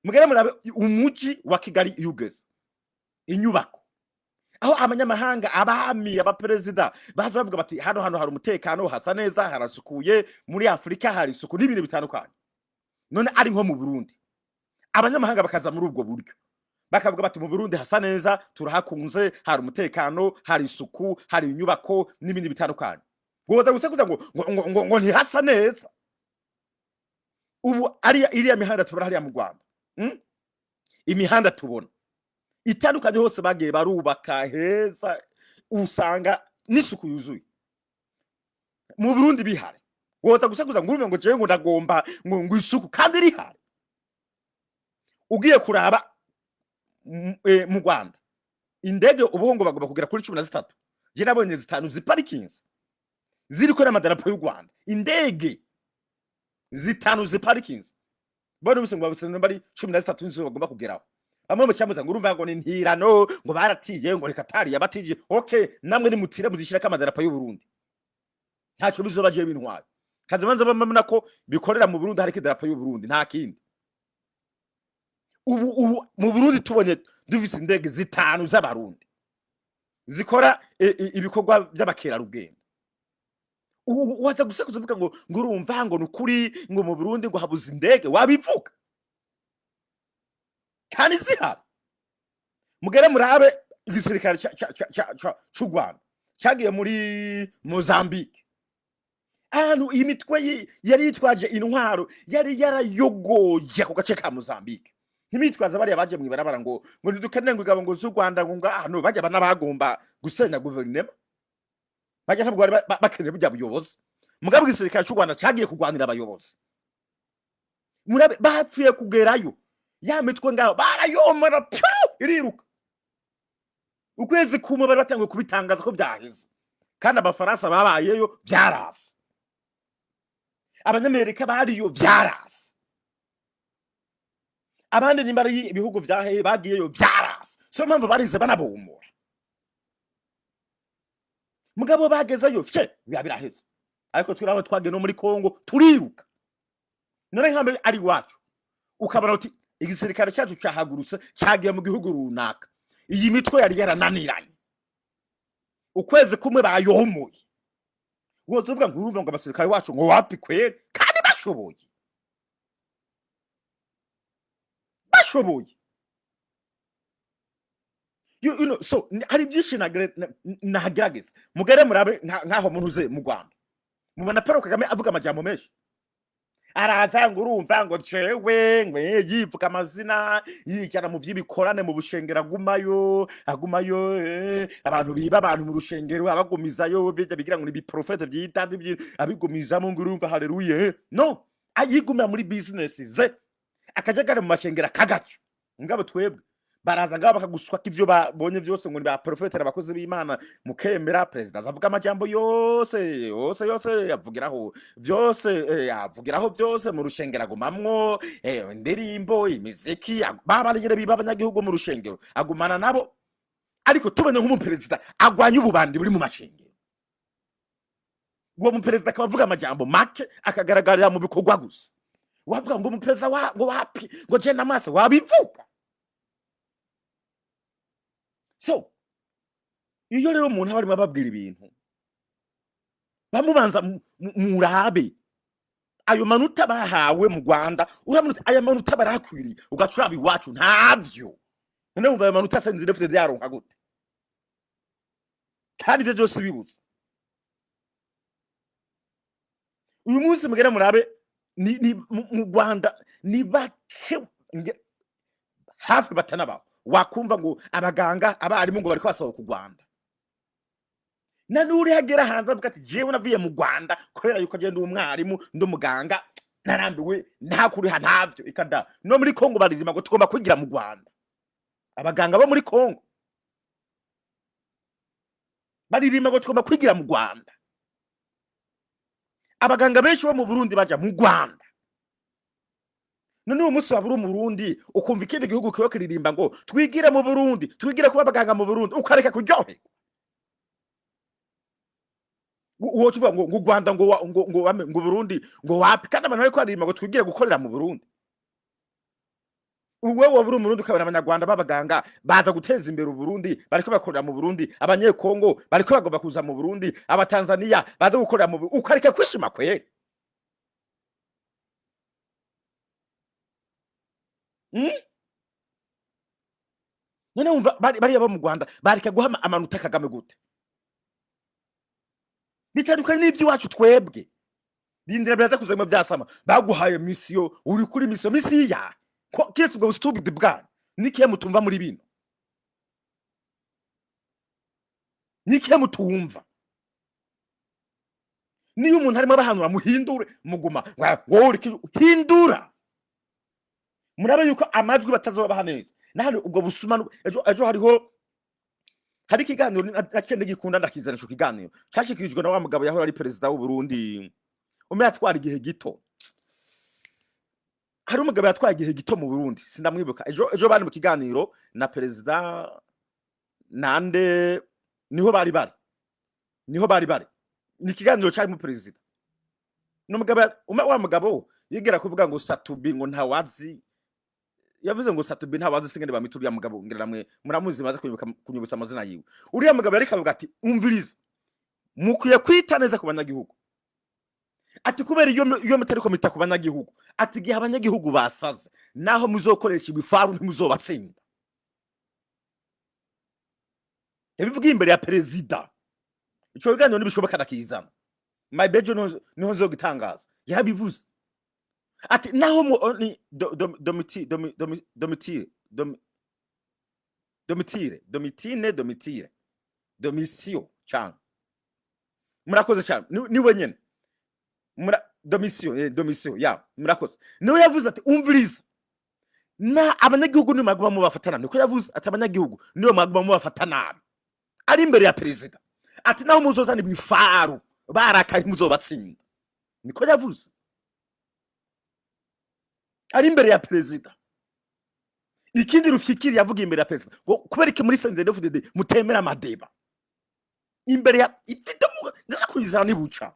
Mugere murabe umuji wa Kigali yugeze inyubako aho abanyamahanga abami abaperezida baza bavuga bati hano hari umutekano, hasa neza, harasukuye, muri Afrika hari isuku n'ibintu bitandukanye. None ari nko mu Burundi abanyamahanga bakaza muri ubwo buryo bakavuga bati mu Burundi hasa neza, turahakunze, hari umutekano, hari isuku, hari inyubako n'ibindi bitandukanye. Woza gusakuza ngo ntihasa neza. Ubu iriya mihanda tubona hariya mu Rwanda, imihanda tubona itandukanye hose bagiye barubaka heza, usanga n'isuku yuzuye. Mu Burundi bihari, woza gusakuza ngo urumve ngo jewe ngo ndagomba ngo isuku kandi rihari. Ugiye kuraba mu Rwanda indege ubuhongo bagomba kugera kuri 13, je nabonye 5 ziparikinze ziriko n'amadarapo y'u Rwanda. Indege 5 ziparikinze bone bise ngo babusene bari 13 nzo bagomba kugeraho. Bamwe mu cyamuza ngo urumva ngo ni ntirano ngo baratiye ngo reka tari yabatije. Okay, namwe ni mutire muzishira kamadarapo y'u Burundi, ntacyo bizobaje bintwaye. Kazamanza bamana ko bikorera mu Burundi hari kidarapo y'u Burundi nta kindi. Ubu mu Burundi tubonye dufise indege 5 z'abarundi zikora ibikorwa by'abakera rugendo. Waza gusakuza uvuga ngo urumva ngo nukuri ngo mu Burundi ngo habuze indege, wabivuga kandi zihari. Mugere murabe igisirikare cy'u Rwanda cyagiye muri Mozambique, ahantu imitwe yari yitwaje intwaro yari yarayogoje ku gace ka Mozambique. Ntimitwaza bari abaje mwibarabara ngo ntidukeneye ngo igabo ngo z'u Rwanda ngo ahantu bajya banabagomba gusenya guverinema, bajya ntabwo bari bakeneye bujya buyobozi. Mugabo igisirikare cy'u Rwanda cyagiye kugwanira abayobozi, murabe bapfiye kugerayo ya mitwe ngaho barayomara iriruka. Ukwezi kumwe bari batangiye kubitangaza ko byaheze, kandi abafaransa babayeyo byarase, abanyamerika bariyo byarase, abandi nimbari ibihugu byaheye bagiyeyo byarase. So mpamvu barize banabumura. Mugabo bagezeyo biraheze, ariko twirabo twagene no muri Kongo turiruka. None nkambe ari wacu ukabona uti igisirikare cyacu cyahagurutse cyagiye mu gihugu runaka, iyi mitwe yari yarananiranye, ukwezi kumwe bayomoye. Woza uvuga ngo urumva ngo abasirikare wacu ngo wapi kwere, kandi bashoboye you know. So hari byinshi nagerageza. Mugere murabe nkaho munuze mu Rwanda mubona Paul Kagame avuga amajambo menshi, araza ngo urumva ngo cewe ngo yivuga amazina yijana mu vy'ibikorane mu bushengera agumayo abantu biba abantu mu rushengero abagumizayo bigira ngo ni biprofete byitandi abigumizamo ngo urumva haleluya. No, ayigumira muri business ze akajagara mu mashengera kagacu. Ngabo twebwe baraza ngabo bakaguswa k'ivyo babonye byose ngo ni ba profete abakozi b'Imana, mukemera president avuga amajambo yose yavugiraho byose, yavugiraho byose mu rushengero agumamwo indirimbo, imiziki, babarigere biba abanyagihugu mu rushengero agumana nabo. ariko tubonye nk'umuperezida agwanya ububandi buri mu mashengero, uwo muperezida akaba avuga amajambo make akagaragarira mu bikorwa gusa, wavuga ngo umuperezida ngo wapi ngo je n'amaso wabivuga. So iyo rero umuntu aba arimo ababwira ibintu bamubanza murabe ayo manota bahawe mu Rwanda, uramuta aya manota barakwiriye ugacuraba iwacu ntabyo. None umva ayo manota senzi defite yaronka gute? Kandi ivyo byose bibuze. Uyu munsi mugere murabe ni mu Rwanda ni bake hafi batanabaho wakumva ngo abaganga abarimu ngo bariko basohoka ku Rwanda. Nani uri hagera hanze avuga ati jewe navuye mu Rwanda kubera yuko agenda umwarimu ndo muganga narambiwe ntakuri hanavyo ikada. No muri Kongo baririma ngo tugomba kwigira mu Rwanda. Abaganga bo muri Kongo baririma ngo tugomba kwigira mu Rwanda. Abaganga benshi bo mu Burundi baja mu Rwanda. None uwo musi waburi mu Burundi ukumva ikindi gihugu kiyo kiririmba ngo twigire mu Burundi, twigire kuba abaganga mu Burundi, ukareka kuryohe. Uwo tuvuga ngo Rwanda ngo Burundi ngo wapi, kandi abantu bariko baririmba ngo twigire gukorera mu Burundi. Uwe waburi mu Burundi ukabona abanyarwanda b'abaganga baza guteza imbere Burundi, bariko bakorera mu Burundi, abanyekongo bariko bagomba kuza mu Burundi, abatanzania baza gukorera mu Burundi, ukareka kwishima kwere. None umva bari bo mu Rwanda bareka guha amanota Kagame gute? Bitandukanye n'ivyo iwacu twebwe. Bindira biraza kuzema byasama baguhaye mission, uri kuri mission misiya ko kiretse ubwo stupid bwana nikiye mutumva muri bino, nikiye mutumva. Niyo umuntu arimo abahanura muhindure muguma ngo uri hindura, murabe yuko amajwi batazoba bahaneze. Nahari ubwo busuma ejo hari ikiganiro nakende gikunda ndakizana cyo kiganiro cyashikirijwe na wa mugabo yahora ari perezida w'u Burundi umwe yatwara igihe gito. Hari umugabo yatwaye igihe gito mu Burundi sindamwibuka. Ejo bari mu kiganiro na perezida nande niho bari ni kiganiro cyari mu perezida n'umugabo wa mugabo yigera kuvuga ngo Satubi ngo ntawazi, yavuze ngo Satubi ntawazi singene bamituriya mugabo ngira namwe muramuzi maze kunyibutsa amazina yiwe. Uriya mugabo yari kavuga ati umviriza mukwiye kwita neza ku banyagihugu, ati kubera iyo mutari ko mita ku banyagihugu, ati gihe abanyagihugu basaze naho muzokoresha ibifaru ntimuzobatsinda. Yabivuga imbere ya perezida. Ico kiganiro nibishoboka nakizana my bejo niho nzo gitangaza yabivuze ati naho ni domitio cyane murakoze cyane ni wenyene domisio ya murakoze niwe yavuze ati umviriza na abanyagihugu ni maguma mu bafatana, niko yavuze ati abanyagihugu niyo maguma mu bafatana ari imbere ya perezida, ati naho muzozana ibifaru barakaye muzobatsinda, niko yavuze ari imbere ya perezida. Ikindi Rufikiri yavuga imbere ya perezida ngo kubera iki muri CNDD-FDD mutemera amadeba imbere ya video ndakuyizana nibuca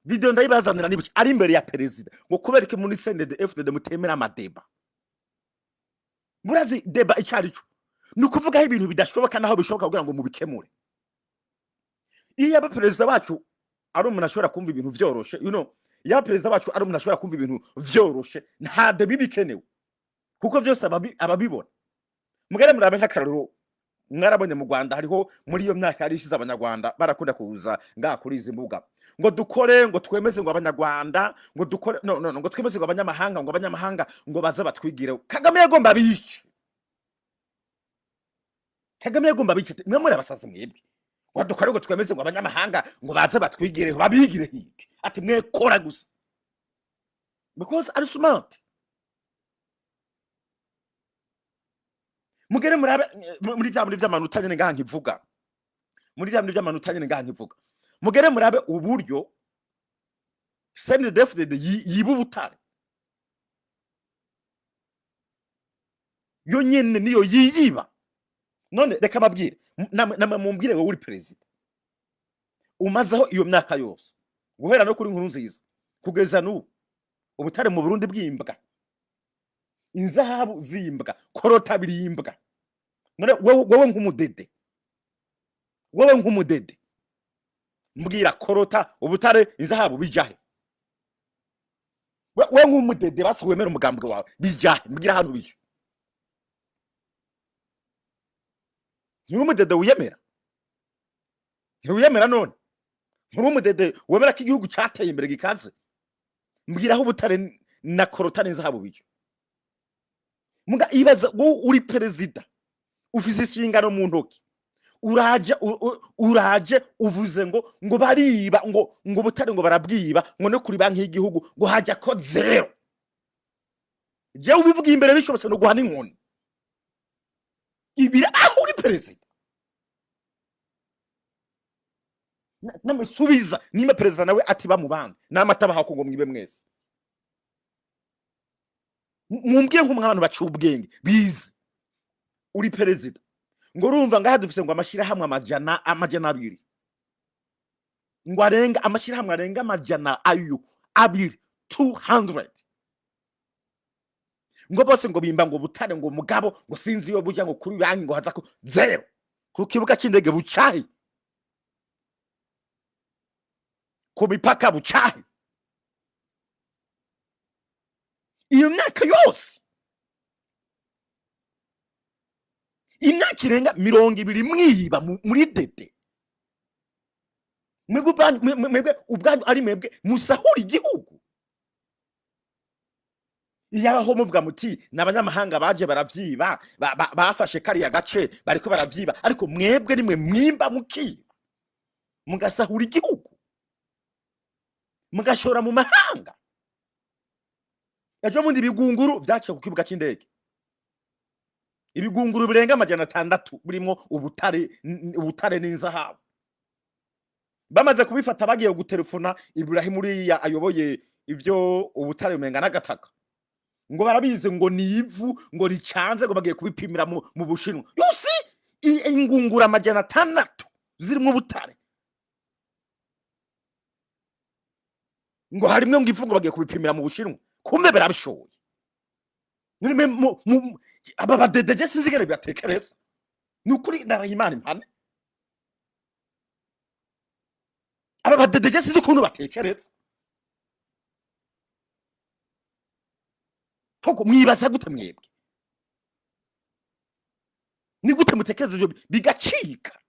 video ndayibazanira nibuca ari imbere ya perezida ngo kubera iki muri CNDD-FDD mutemera amadeba. Murazi deba icyari cyo nukuvuga ibintu bidashoboka naho bishoboka kugira ngo mubikemure. Iyo aba perezida wacu ari umuntu ashobora kumva ibintu vyoroshe, ya perezida wacu ari umuntu ashobora kumva ibintu vyoroshe nta debi bikenewe kuko vyose ababibona. Mugere murabe nk'akararo mwarabonye mu Rwanda hariho muri iyo myaka yari ishize abanyarwanda barakunda kuza ngaha kuri izi mbuga ngo dukore ngo twemeze ngo abanyarwanda ngo dukore ngo twemeze ngo abanyamahanga ngo baza batwigire. Kagame yagomba bice, Kagame yagomba bice mwe muri abasazi mwebwe ngo dukore ngo twemeze ngo abanyamahanga ngo baza batwigire babigire hiki, ati mwe kora gusa because ari smart. Mugere murabe muri vy'amanota nyene ngaha nkivuga, muri vy'amanota nyene ngaha nkivuga, mugere murabe uburyo CNDD-FDD yiba ubutare yo nyene niyo yiyiba none reka mabwire namwe mumbwire wowe uri perezida umazeho iyo myaka yose guhera no kuri nkuru nziza kugeza n'ubu ubutare mu Burundi bw'imbwa, inzahabu zimbwa, korota birimbwa. None wowe nk'umudede, wowe nk'umudede mbwira korota ubutare inzahabu bijahe? Wewe nk'umudede basi wemera umugambwe wawe bijahe? Mbwira hano bijo. Nturi umudede wiyemera? Ntiyemera none? Nturi umudede wemera ko igihugu cyateye imbere gikaze? Mbwira aho ubutare na korota n'inzahabu bijo. Muga ibaza wo uri perezida ufise inshingano mu ntoki uraje uvuze ngo bariba ngo ubutare ngo barabwiba ngo no kuri banki y'igihugu ngo hajya ko zero. Je ubivuga imbere bishobose no guhana inkoni. Ibira aho uri perezida. Namusubiza nimba perezida nawe ati ba mu bandi namatabaha ko ngo mwibe mwese. Mumbwiye nk'umwana bacubwenge bize uri perezida ngo urumva ngaha dufise ngo amashira hamwe amajana 200 ngo arenga amashira hamwe arenga amajana ayo 200 ngo bose ngo bimba ngo butare ngo mugabo ngo sinzi yo bujya ngo kuri banki ngo haza ko zero ku kibuga cy'indege bucahi ku mipaka bucahi. Iyo myaka yose imyaka irenga 200 mwiba muri dede mwebwe ubwanyu ari mwebwe musahura igihugu. Yaho muvuga muti n'abanyamahanga baje baravyiba bafashe kariya gace bariko baravyiba ariko mwebwe nimwe mwimba mukiba mugasahura igihugu mugashora mu mahanga. Ejo bundi ibigunguru vyaciye ku kibuga cy'indege, ibigunguru birenga amajana 6 burimo ubutare n'inzahabu. Bamaze kubifata bagiye gutelefona Ibrahim uriya ayoboye ivyo ubutare umenga n'agataka ngo barabize ngo nivu ngo ricanze ngo bagiye kubipimira mu Bushinwa. Yusi ingungura amajana 6 zirimo ubutare ngo harimwe ngo ifungo bagiye kubipimira mu Bushinwa. Kumbe barabishoye. Nime aba badedeje sinzigere byatekereza. Nukuri narayimana impane. Aba badedeje sinzi kuntu batekereza. Koko mwibaza gute mwebwe? Ni gute mutekereza ibyo bigacika?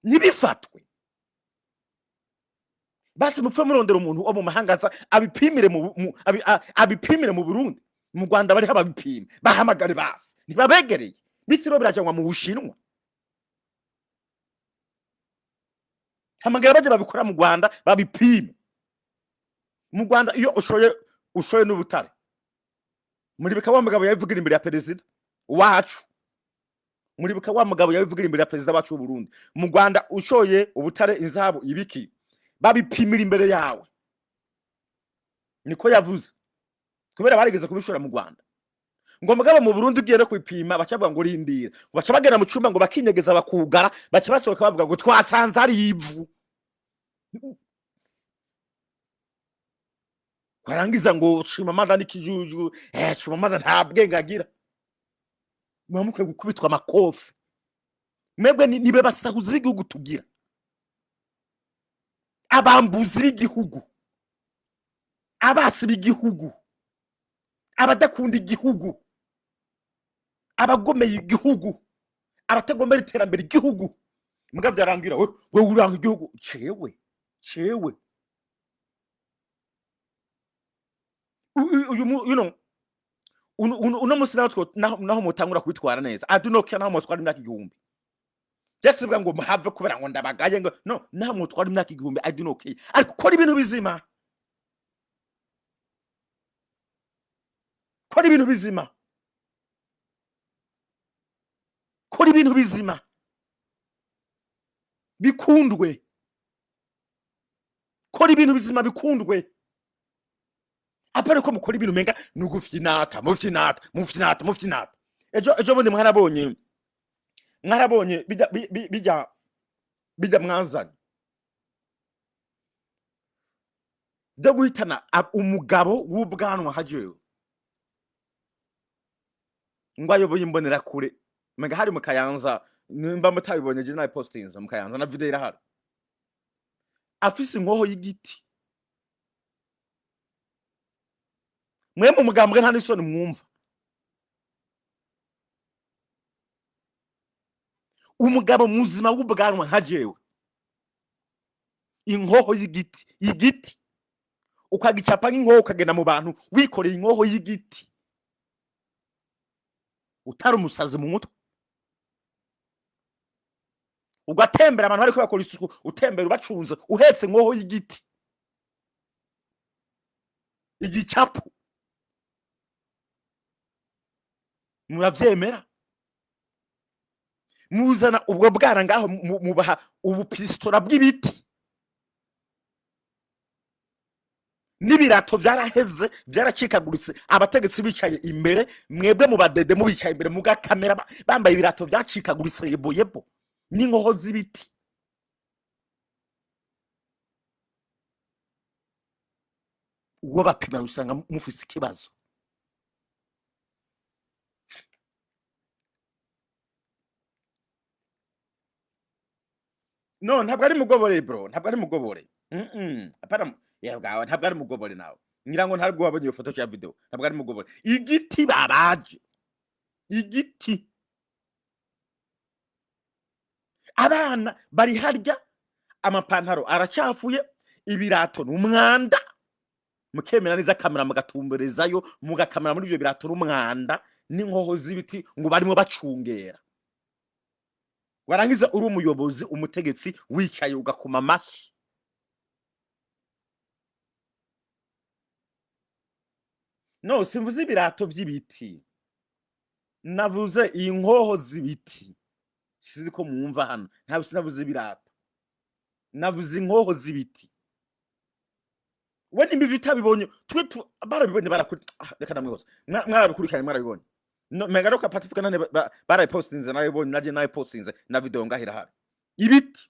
Nibifatwe. Basi mupfe murondera umuntu wo mu mahangaza abipimire mu Burundi, mu Rwanda bari hababipime bahamagare basi ntibabegereye bitiro birajyanwa mu Bushinwa. Hamagara baje babikora mu Rwanda babipime. Mu Rwanda iyo ushoye n'ubutare muri bikawa mugabo yabivugira imbere ya perezida wacu, muri bikawa mugabo yabivugira imbere ya perezida wacu w'u Burundi. Mu Rwanda ushoye ubutare inzahabu ibiki babipimira imbere yawe niko yavuze kubera barigeze kubishora mu Rwanda. Ngo mugabo mu Burundi ugiye no kwipima bacavuga ngo rindira, baca bagera mu cyumba ngo bakinyegeza bakugara, baca basohoka bavuga ngo twasanze ari ivu. Kwarangiza ngo Shimamanda n'ikijuju Shimamanda nta bwenge agira. Mwamukwe gukubitwa amakofi. Mwebwe nibe basahuza igihugu tugira. Abambuzi b'igihugu, abasi b'igihugu, abadakunda igihugu, abagomeye igihugu, abatagomera iterambere igihugu. Muga byarangira we uranga igihugu cewe uno musi naho mutangura kwitwara neza adunoke naho mutwara imyaka 1000 Jesse bwa ngo muhave kubera ngo ndabagaye ngo no naho mutwara imyaka 1000 adunoke ariko kora ibintu bizima, kora ibintu bizima, kora ibintu bizima bikundwe, kora ibintu bizima bikundwe. Apare ko mukora ibintu menga nugufyinata mufyinata. Ejo bundi mwarabonye mwarabonye bijya mwazanye byo guhitana umugabo w'ubwanwa hajewe ngo ayoboye imbonera kure mega hari mu Kayanza nimba mutabibonye je nawe postinze mu Kayanza na video irahari afise inkoho y'igiti mwe mu mugambwe nta n'isoni mwumva umugabo muzima w'ubwanwa hajewe inkoho y'igiti ukagicapa nk'inkoho ukagenda mu bantu wikoreye inkoho y'igiti utari umusazi mu mutwe ugatembera abantu bariko bakora isuku utembera ubacunze uhetse inkoho y'igiti igicapu muravyemera muzana ubwo bwana ngaho mubaha ubupistora bw'ibiti n'ibirato byaraheze byaracikaguritse abategetsi bicaye imbere mwebwe mu badede mu bicaye imbere mu gakamera bambaye ibirato byacikaguritse yebo n'inkoho z'ibiti uwo bapima usanga mufise ikibazo no ntabwo ari mugobore bro ntabwo ari mugobore apana yabwawe ntabwo ari mugobore nawe ngira ngo ntabwo wabonye iyo foto ya video ntabwo ari mugobore igiti babaje igiti abana bari harya amapantaro aracafuye ibirato n'umwanda mukemera neza kamera mugatumberezayo mugakamera muri ivyo birato n'umwanda n'inkoho z'ibiti ngo barimo bacungera warangiza uri umuyobozi umutegetsi wicaye ugakoma amashi no simvuze ibirato vy'ibiti navuze inkoho z'ibiti sizi ko mwumva hano ntabwo sinavuze ibirato navuze inkoho z'ibiti we nimba bitabibonye twe barabibonye barakuri reka namwe hose mwarabikurikanye mwarabibonye no megaruka pacifica nane barapostinze narabibonye naje nawe postinze na video ngahira hari ibiti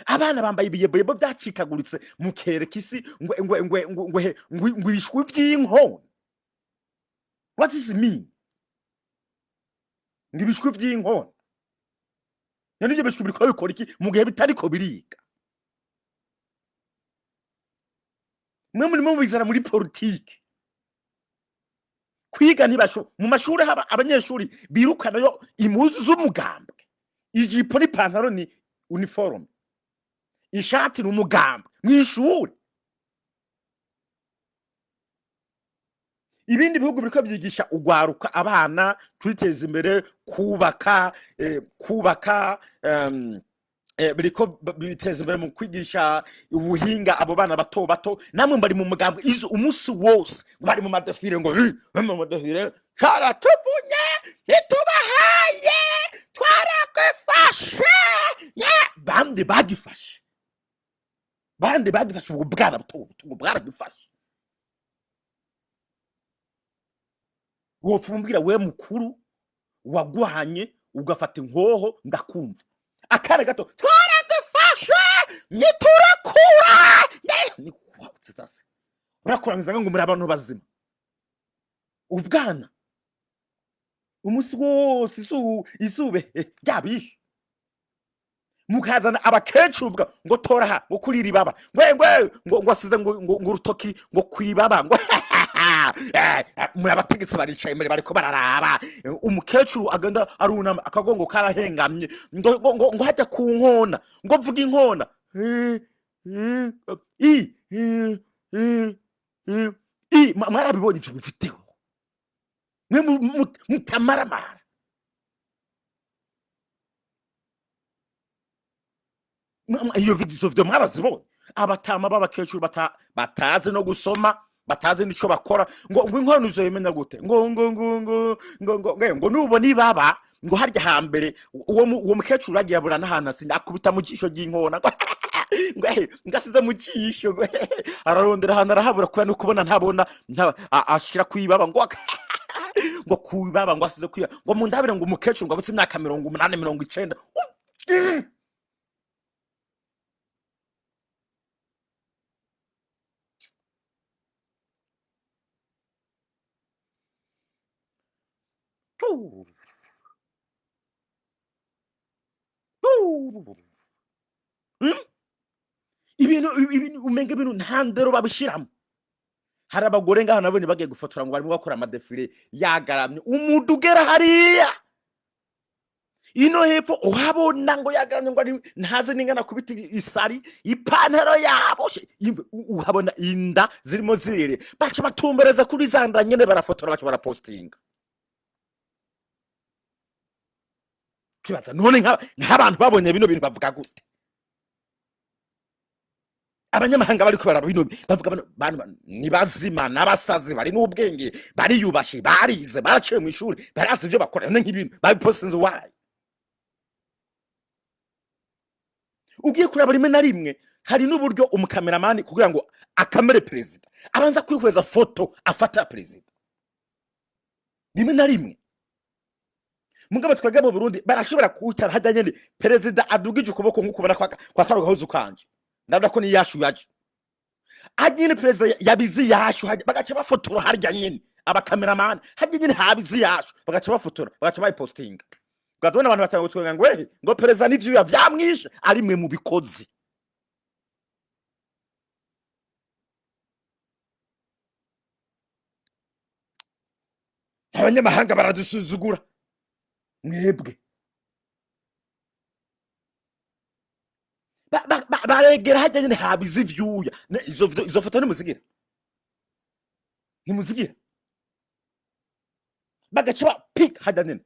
abana bambaye ibiyebo byacikaguritse mukereka isi ngo ibishwi vy'inkono. What does it mean? Ngo ibishwi vy'inkono none ibyo bishwi biriko bikora iki mu gihe bitariko biriga mwe muri mu bizara muri politique kwiga ntibasho mu mashuri haba abanyeshuri birukana yo impuzu z'umugambwe ijipo n'ipantaro ni uniform ishati n'umugambwe mw'ishuri ibindi bihugu biriko byigisha ugwaruka abana twiteza imbere kubaka biriko biteza imbere mu kwigisha ubuhinga abo bana bato namwe bari mu mugambwe izo umunsi wose bari mu madefire ngo mu madefire karatuvunye nitubahaye twarakwifashe bande bagifashe ubwo bwana buto bwaragifashe wofumbwira we mukuru wagwanye ugafata inkoho ndakumva akana gato twaragifashe niturakura ni kwatsitase urakurangiza ngo muri abantu bazima ubwana umunsi wose isube byabishe mukazana abakecuru uvuga ngo toraha ngo kurira ibaba ngo asize ngo urutoki ngo kwibaba ngo muri abategetsi baricaye imbere bariko bararaba umukecuru agenda arunama akagongo karahengamye ngo hajya ku nkona ngo mvuga inkona mwarabibonye ivyo bifiteho mwe mutamaramara iyo video mwarazibonye abatama b'abakecuru batazi no gusoma batazi nico bakora ngo inkono uzoyemenya gute ngo nubona ibaba ngo harya hambere uwo mukecuru agiye abura n'ahantu asinde akubita mu jisho ry'inkona ngasize mu jisho ararondera ahantu arahabura kubera no kubona ntabona ashira kwibaba ngo ngo kubaba ngo asize kwiya ngo mundabire ngo umukecuru ngo abutse imyaka 80 90. ibintu umenga ibintu ntandero babishiramo. Hari abagore ngaho nabonye bagiye gufotora ngo barimo bakora amadefile yagaramye umudugera hariya ino hepfo uhabona ngo yagaramye ngo ntaze ningana kubita isari ipantaro yabo uhabona inda zirimo zirere baca batumbereza kuri zanda nyene barafotora baca barapostinga. Kibaza none nk'abantu babonye bino bintu bavuga gute? Abanyamahanga bari kubara bino bavuga bantu ni bazima n'abasazi bari n'ubwenge bari yubashe barize baraciye mu ishuri barazi ivyo bakora nk'ibintu babipostinze wayi. Ugiye kuraba rimwe na rimwe hari n'uburyo umukameramani kugira ngo akamere president abanza kwihweza foto afata president. Rimwe na rimwe mugabo twega mu Burundi barashobora kuwutara hajya nyene president adugije ukuboko nk'ukubona kwa Karo Gahuzu kanje ndabona ko ni yashu yaje agine president yabizi yashu bagaca bafotora harya nyene abakameramani hajya nyene habizi yashu bagaca bafotora bagaca bayipostinga. Gazona abantu batanga gutwenga ngo president n'ivyo yavyamwishe ari mwe mu bikozi. Abanyamahanga baradusuzugura mwebwe baregera hajya nyene habizi ivyuya izo foto nimuzigira bagaca ba pick hajya nyene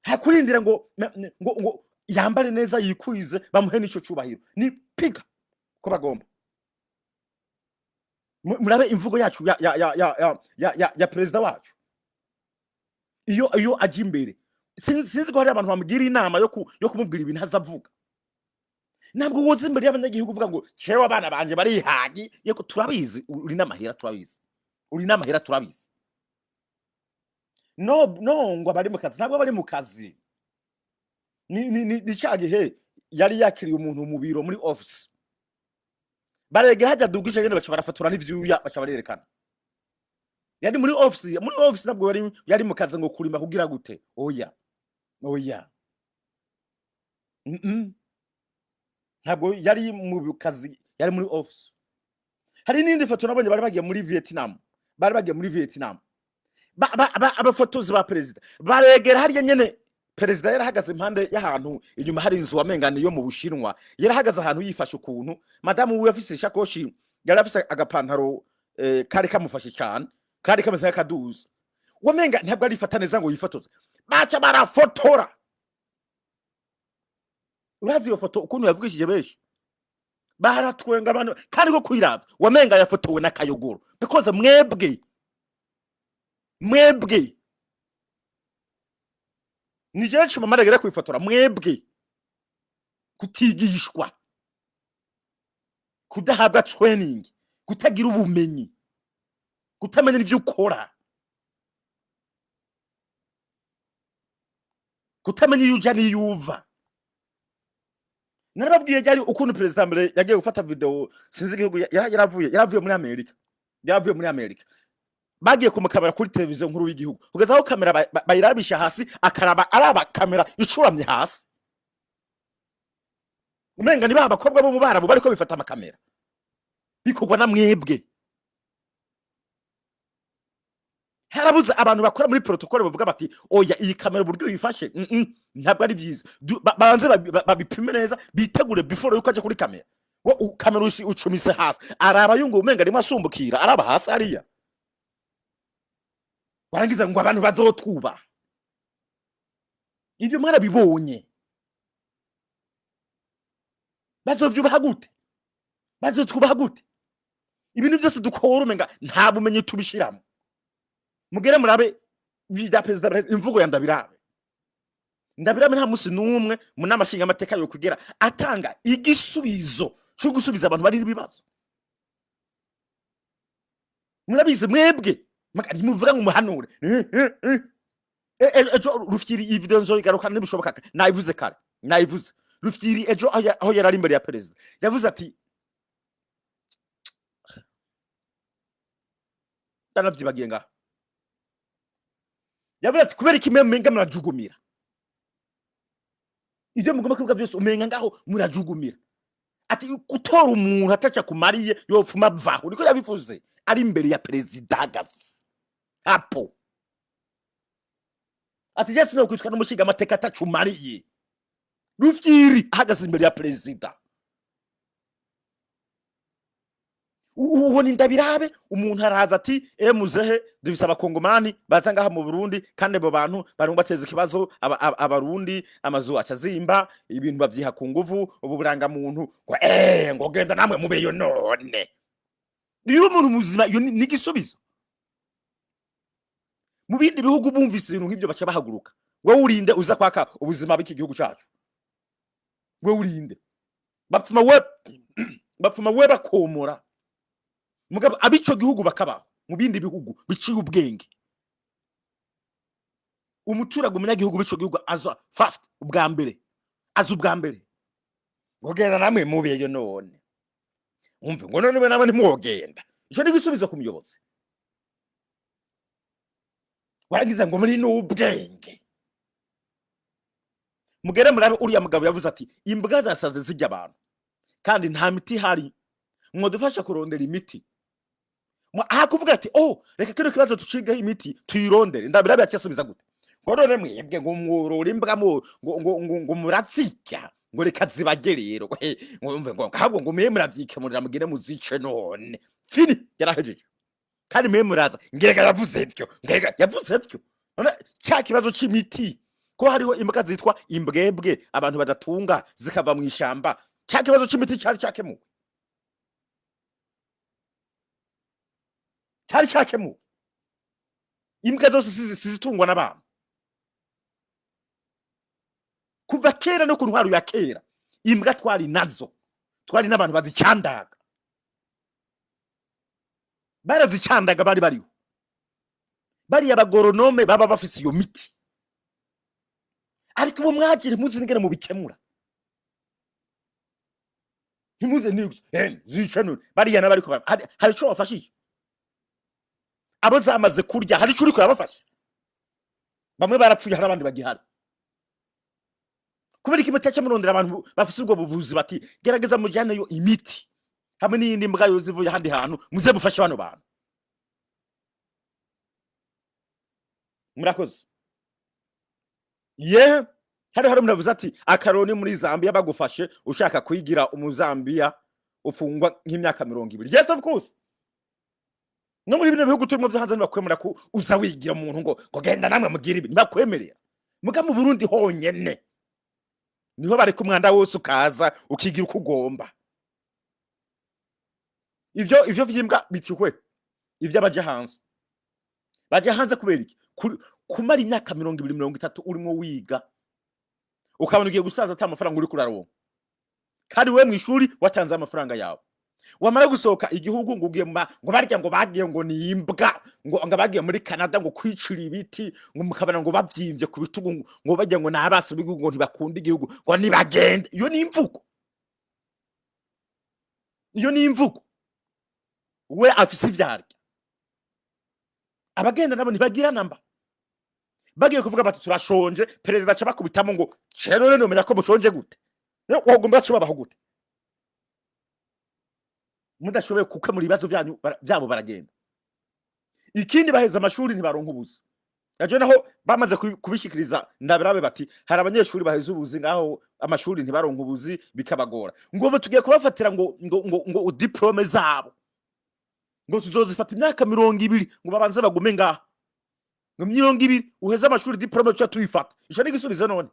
hakurindira ngo yambare neza yikwize bamuhe n'ico cubahiro ni pick ko bagomba. Murabe imvugo yacu ya president wacu iyo aje imbere sinzi ko hari abantu bamugira inama yo kumubwira ibintu azavuga. Ntabwo woze imbere y'abanyagihugu uvuga ngo cewa abana banje barihagi yeko turabizi uri n'amahera turabizi. No ngo bari mu kazi ntabwo bari mu kazi ni cyagihe yari yakiriye umuntu mu biro muri office baregera hajya dugije nyene baca barafotora n'ivyuya baca barerekana yari muri office nabwo yari mu kazi ngo kurima kugira gute oya ntabwo yari mu kazi yari muri office. Hari n'indi foto nabonye bari bagiye muri Vietnam abafotozi ba president baregera hariya nyene president yarahagaze impande y'ahantu inyuma hari inzu wamengana yo mu Bushinwa yarahagaze ahantu yifashe ukuntu madamu we afise ishakoshi yari afise agapantaro kari kamufashe cyane kari kameze nk'akaduza wamenga ntabwo ari fata neza ngo yifotoze baca barafotora. Urazi iyo foto ukuntu yavugishije benshi baratwenga abantu kandi ko kwiraba wamenga yafotowe n'akayogoro because mwebwe ni jeje mamaregera kwifotora mwebwe kutigishwa kudahabwa training kutagira ubumenyi kutamenya n'ivyo ukora kutamenya yuja ni yuva. Narababwiye cyari ukuntu president mbere yagiye gufata video sinzi igihugu yaravuye muri Amerika bagiye kumukamera kuri televiziyo nkuru y'igihugu kugeza aho kamera bayirabisha hasi akaraba araba kamera icuramye hasi umenga ni babakobwa bo mu Barabu bariko bifata amakamera bikogwa na mwebwe. Harabuze abantu bakora muri protocole bavuga bati oya iyi kamera buryo yifashe ntabwo ari byiza banze babipime neza bitegure before yuko aje kuri kamera wo kamera ucumise hasi araba yungu umenga rimwe asumbukira araba hasi ariya warangiza ngo abantu bazotwuba ivyo mwana bibonye bazovyubaha gute bazotwubaha gute ibintu byose dukora umenga nta bumenyi tubishiramo mugere murabe bya president imvugo ya Ndabirabe nta musi numwe mu namashinga amateka yo kugera atanga igisubizo cyo gusubiza abantu bari bibazo murabizi mwebwe muvuga ngo muhanure ejo Rufyiri iyi video nzoyigaruka nibishoboka nayivuze kare nayivuze Rufyiri ejo aho yarari imbere ya perezida yavuze ati danavyibagiye ngaha yavuze ati kubera ikime menga murajugumira ivyo mugomba kwibuka byose umenga ngaho murajugumira ati gutora umuntu ataca kumariye yopfuma bvaho niko yabivuze ari imbere ya perezida gazi hapo ati jesi no kwitwa n'umushiga amateka atacumariye Rufyiri ahagaze imbere ya perezida ubona indabirabe umuntu araza ati muzehe dufise abakongomani baza ngaha mu Burundi kandi abo bantu barimo bateza ikibazo abarundi amazu acazimba ibintu bavyiha ku nguvu ubu buranga muntu ngo genda namwe mubeyo none niyo umuntu muzima iyo ni gisubizo mu bindi bihugu bumvise ibintu nk'ibyo baca bahaguruka wowe urinde uza kwaka ubuzima bw'iki gihugu cyacu wowe urinde bapfuma we bakomora mugabo abico gihugu bakabaho mu bindi bihugu biciye ubwenge umuturage umunyagihugu bico gihugu aza fast ubwa mbere ngo genda namwe mubeyo none umve ngo none nabo ntimwogenda ico ni gisubizo ku muyobozi waragize ngo muri n'ubwenge mugere murabe uriya mugabo yavuze ati imbwa zasaze zijya abantu kandi nta miti hari mwodufasha kurondera imiti kuvuga ati reka kino kibazo tucigeho imiti tuyirondere ndabirabe yacyasubiza gute ngo none mwebwe ngo mworora imbwa ngo muratsika ngo reka zibage rero ngo ahubwo ngo mwe muravyikemurira mugire muzice none fini yarahejeje kandi mwe muraza ngereka yavuze byo none cya kibazo c'imiti ko hariho imbwa zitwa imbwebwe abantu badatunga zikava mu ishamba cya kibazo c'imiti cyari cyakemuwe imbwa zose sizitungwa n'abantu kuva kera no ku ntwaro ya kera imbwa twari nazo twari n'abantu bazicandaga barazicandaga bariho bariya abagoronome baba bafise iyo miti ariko ubu mwagire muzi nigere mu bikemura ntimuze zica none bariya n'abariko hari ico bafashije abo zamaze kurya hari ico uriko urabafasha bamwe barapfuye hari abandi bagihari kubera iki mutaca murondera abantu bafise ubwo buvuzi bati gerageza mujyane yo imiti hamwe n'iyindi mbwa yo zivuye handi hantu muze mufashe bano bantu murakoze hari muravuze ati akaroni muri Zambia bagufashe ushaka kwigira umuzambia ufungwa nk'imyaka 20 yes of course no muri bino bihugu turimo byanze bakwemera ko uza wigira umuntu ngo genda namwe mugira ibi bakwemerera muga mu Burundi honyene niho bari ku mwanda wose ukaza ukigira uko ugomba ivyo vyimbwa bitukwe ivyo baje hanze kubera iki kumara imyaka 20-30 urimo wiga ukabona ugiye gusaza ata amafaranga uri kuraronka kandi we mu ishuri watanze amafaranga yawe wamara gusohoka igihugu ngo ugiye ngo barya ngo bagiye ngo ni imbwa ngo bagiye muri Canada ngo kwicira ibiti ngo mukabana ngo bavyimvye ku bitugu ngo bajya ngo nabase bigu ngo ntibakunda igihugu ngo nibagende iyo ni imvugo we afise ivyarya abagenda nabo ntibagira namba bagiye kuvuga bati turashonje perezida aca bakubitamo ngo cero rero nomenya ko mushonje gute wagomba cubabaho gute mudashoboye kuko muri bibazo byabo baragenda ikindi baheza amashuri ntibaronka ubuzi aje naho bamaze kubishikiriza ndabirabe bati hari abanyeshuri baheza ubuzi ngaho amashuri ntibaronka ubuzi bikabagora ngo tugiye kubafatira ngo diplome zabo ngo tuzozifata imyaka 20 ngo babanze bagume ngaha ngo 20 uheza amashuri diplome cyo tuyifata isho nigisubiza none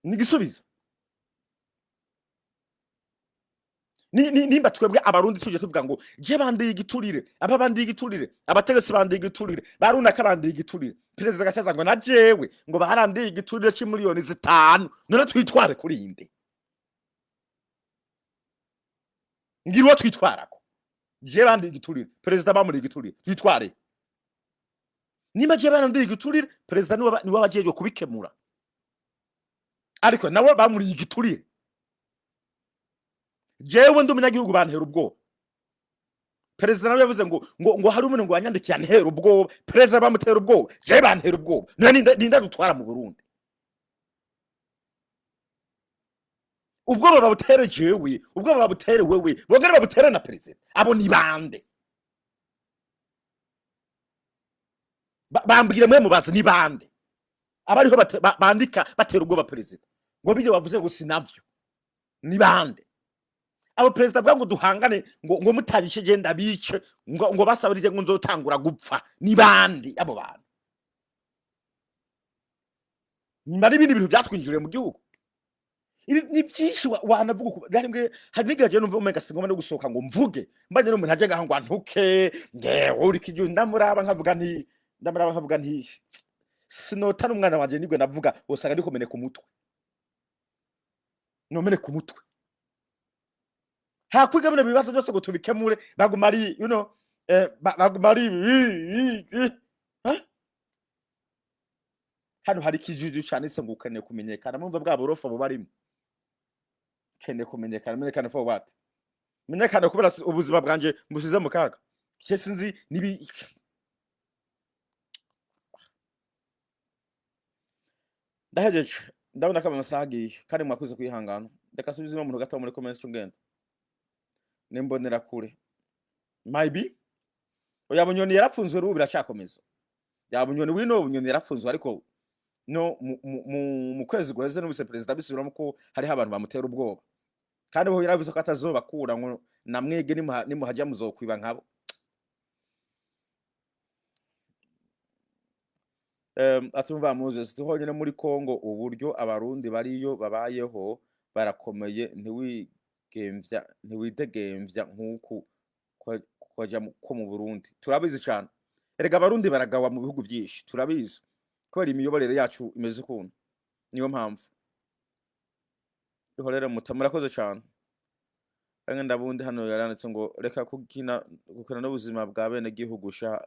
nigisubiza nimba twebwe abarundi tuje tuvuga ngo je bandiye igiturire aba bandiye igiturire abategesi bandiye igiturire barunaka bandiye igiturire perezida gacaza ngo na jewe ngo barandiye igiturire c'imiliyoni 5 none twitware kuri inde ngira uwo twitwarako je bandi igiturire perezida bamuri igiturire twitware nimba je bandi igiturire perezida ni wabajejwe kubikemura ariko nawe bamuri igiturire jewe ndi umunyagihugu bantera ubwoba perezida nawe yavuze ngo hari umuntu ngo wanyandikiye antera ubwoba perezida bamutera ubwoba je bantera ubwoba ninda dutwara mu Burundi ubwoba babutere jewe ubwoba babutere wewe bongere babutere na perezida abo ni bande bambwire mwe mubaza ni bande abariho bandika batera ubwoba perezida ngo bije bavuze ngo sinabyo ni bande abo perezida bwa ngo duhangane ngo mutanyishe genda bice ngo basabirije ngo nzotangura gupfa ni bande abo bantu nyuma n'ibindi bintu byatwinjiriye mu gihugu ni byinshi wanavuga hari n'igaje numva umenga singoma no gusohoka ngo mvuge mbanye n'umuntu aje ngaho ngo antuke ngewe uri kijyo ndamuraba nkavuga nti sinota n'umwana wanje nigwe navuga usanga ndiko meneka umutwe no meneka umutwe hakwiga bino bibazo byose ngo tubikemure bagumari bagumari hano hari kijuju cyane se ngo ukane kumenyekana mumva bwa borofa bubarimo kene kumenyekana menyekana for what menyekana kubera ubuzima bwanje musize mu kaga je sinzi nibi ndahejeje ndabona ko amasaha kandi mwakuze kwihangana ndeka subiza no muntu gato muri comments cy'ungenda nimbonera kure maybe oya bunyoni yarapfunzwe rubu biracyakomeza ya bunyoni wino bunyoni yarapfunzwe ariko no mu kwezi guheze n'ubise perezida bisubiramo ko hariho abantu bamutera ubwoba kandi bo yaravuze ko atazobakura ngo namwege nimuhajya muzokwiba nkabo atumva Moses tuhonyene muri Kongo uburyo abarundi bariyo babayeho barakomeye ntiwidegemvya nkuko kwaja ko mu Burundi turabizi cyane erega abarundi baragawa mu bihugu byinshi turabizi ko ari imiyoborere yacu imeze ukuntu niyo mpamvu ihorere murakoze cyane kandi ndabundi hano yaranditse ngo reka gukina n'ubuzima bwa bene gihugu sha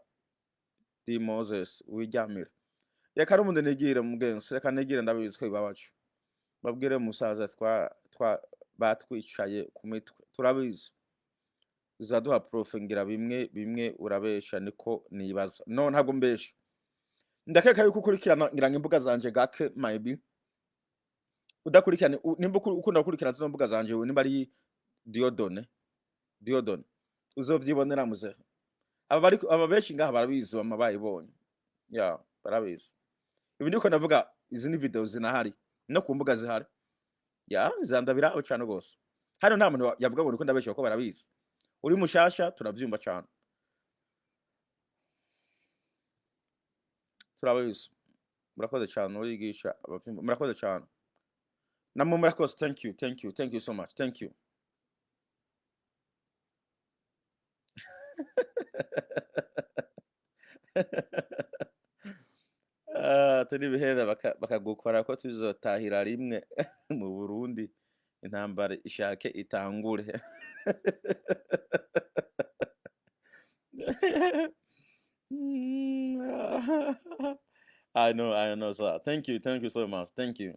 di Moses wijyamira yaka rumunde negire mugenzi reka negire ndabizi ko ibabacu babwire musaza batwicaye ku mitwe turabizi uzaduha profengira bimwe urabesha niko nibaza no ntabwo mbesha ndakeka yuko ukurikirana ngirango imbuga zanje gake maybe udakurikirana nimba ukunda gukurikirana zino mbuga zanje nimba ari Diodone uzovyibonera muze aba benshi ngaha barabizi bamabayibonye ya barabizi ibi ndiko navuga izi ni video zinahari no ku mbuga zihari ya zandabiraho cyane gose hano nta muntu yavuga ngo niko ndabesha ko barabizi uri mushasha turavyumva cyane turabizi murakoze cyane urigisha abavyumva murakoze cyane namwe murakoze thank you so much thank you turi bihenda bakagukora ko tuzotahira rimwe mu Burundi intambara ishake itangure I know sir thank you so much thank you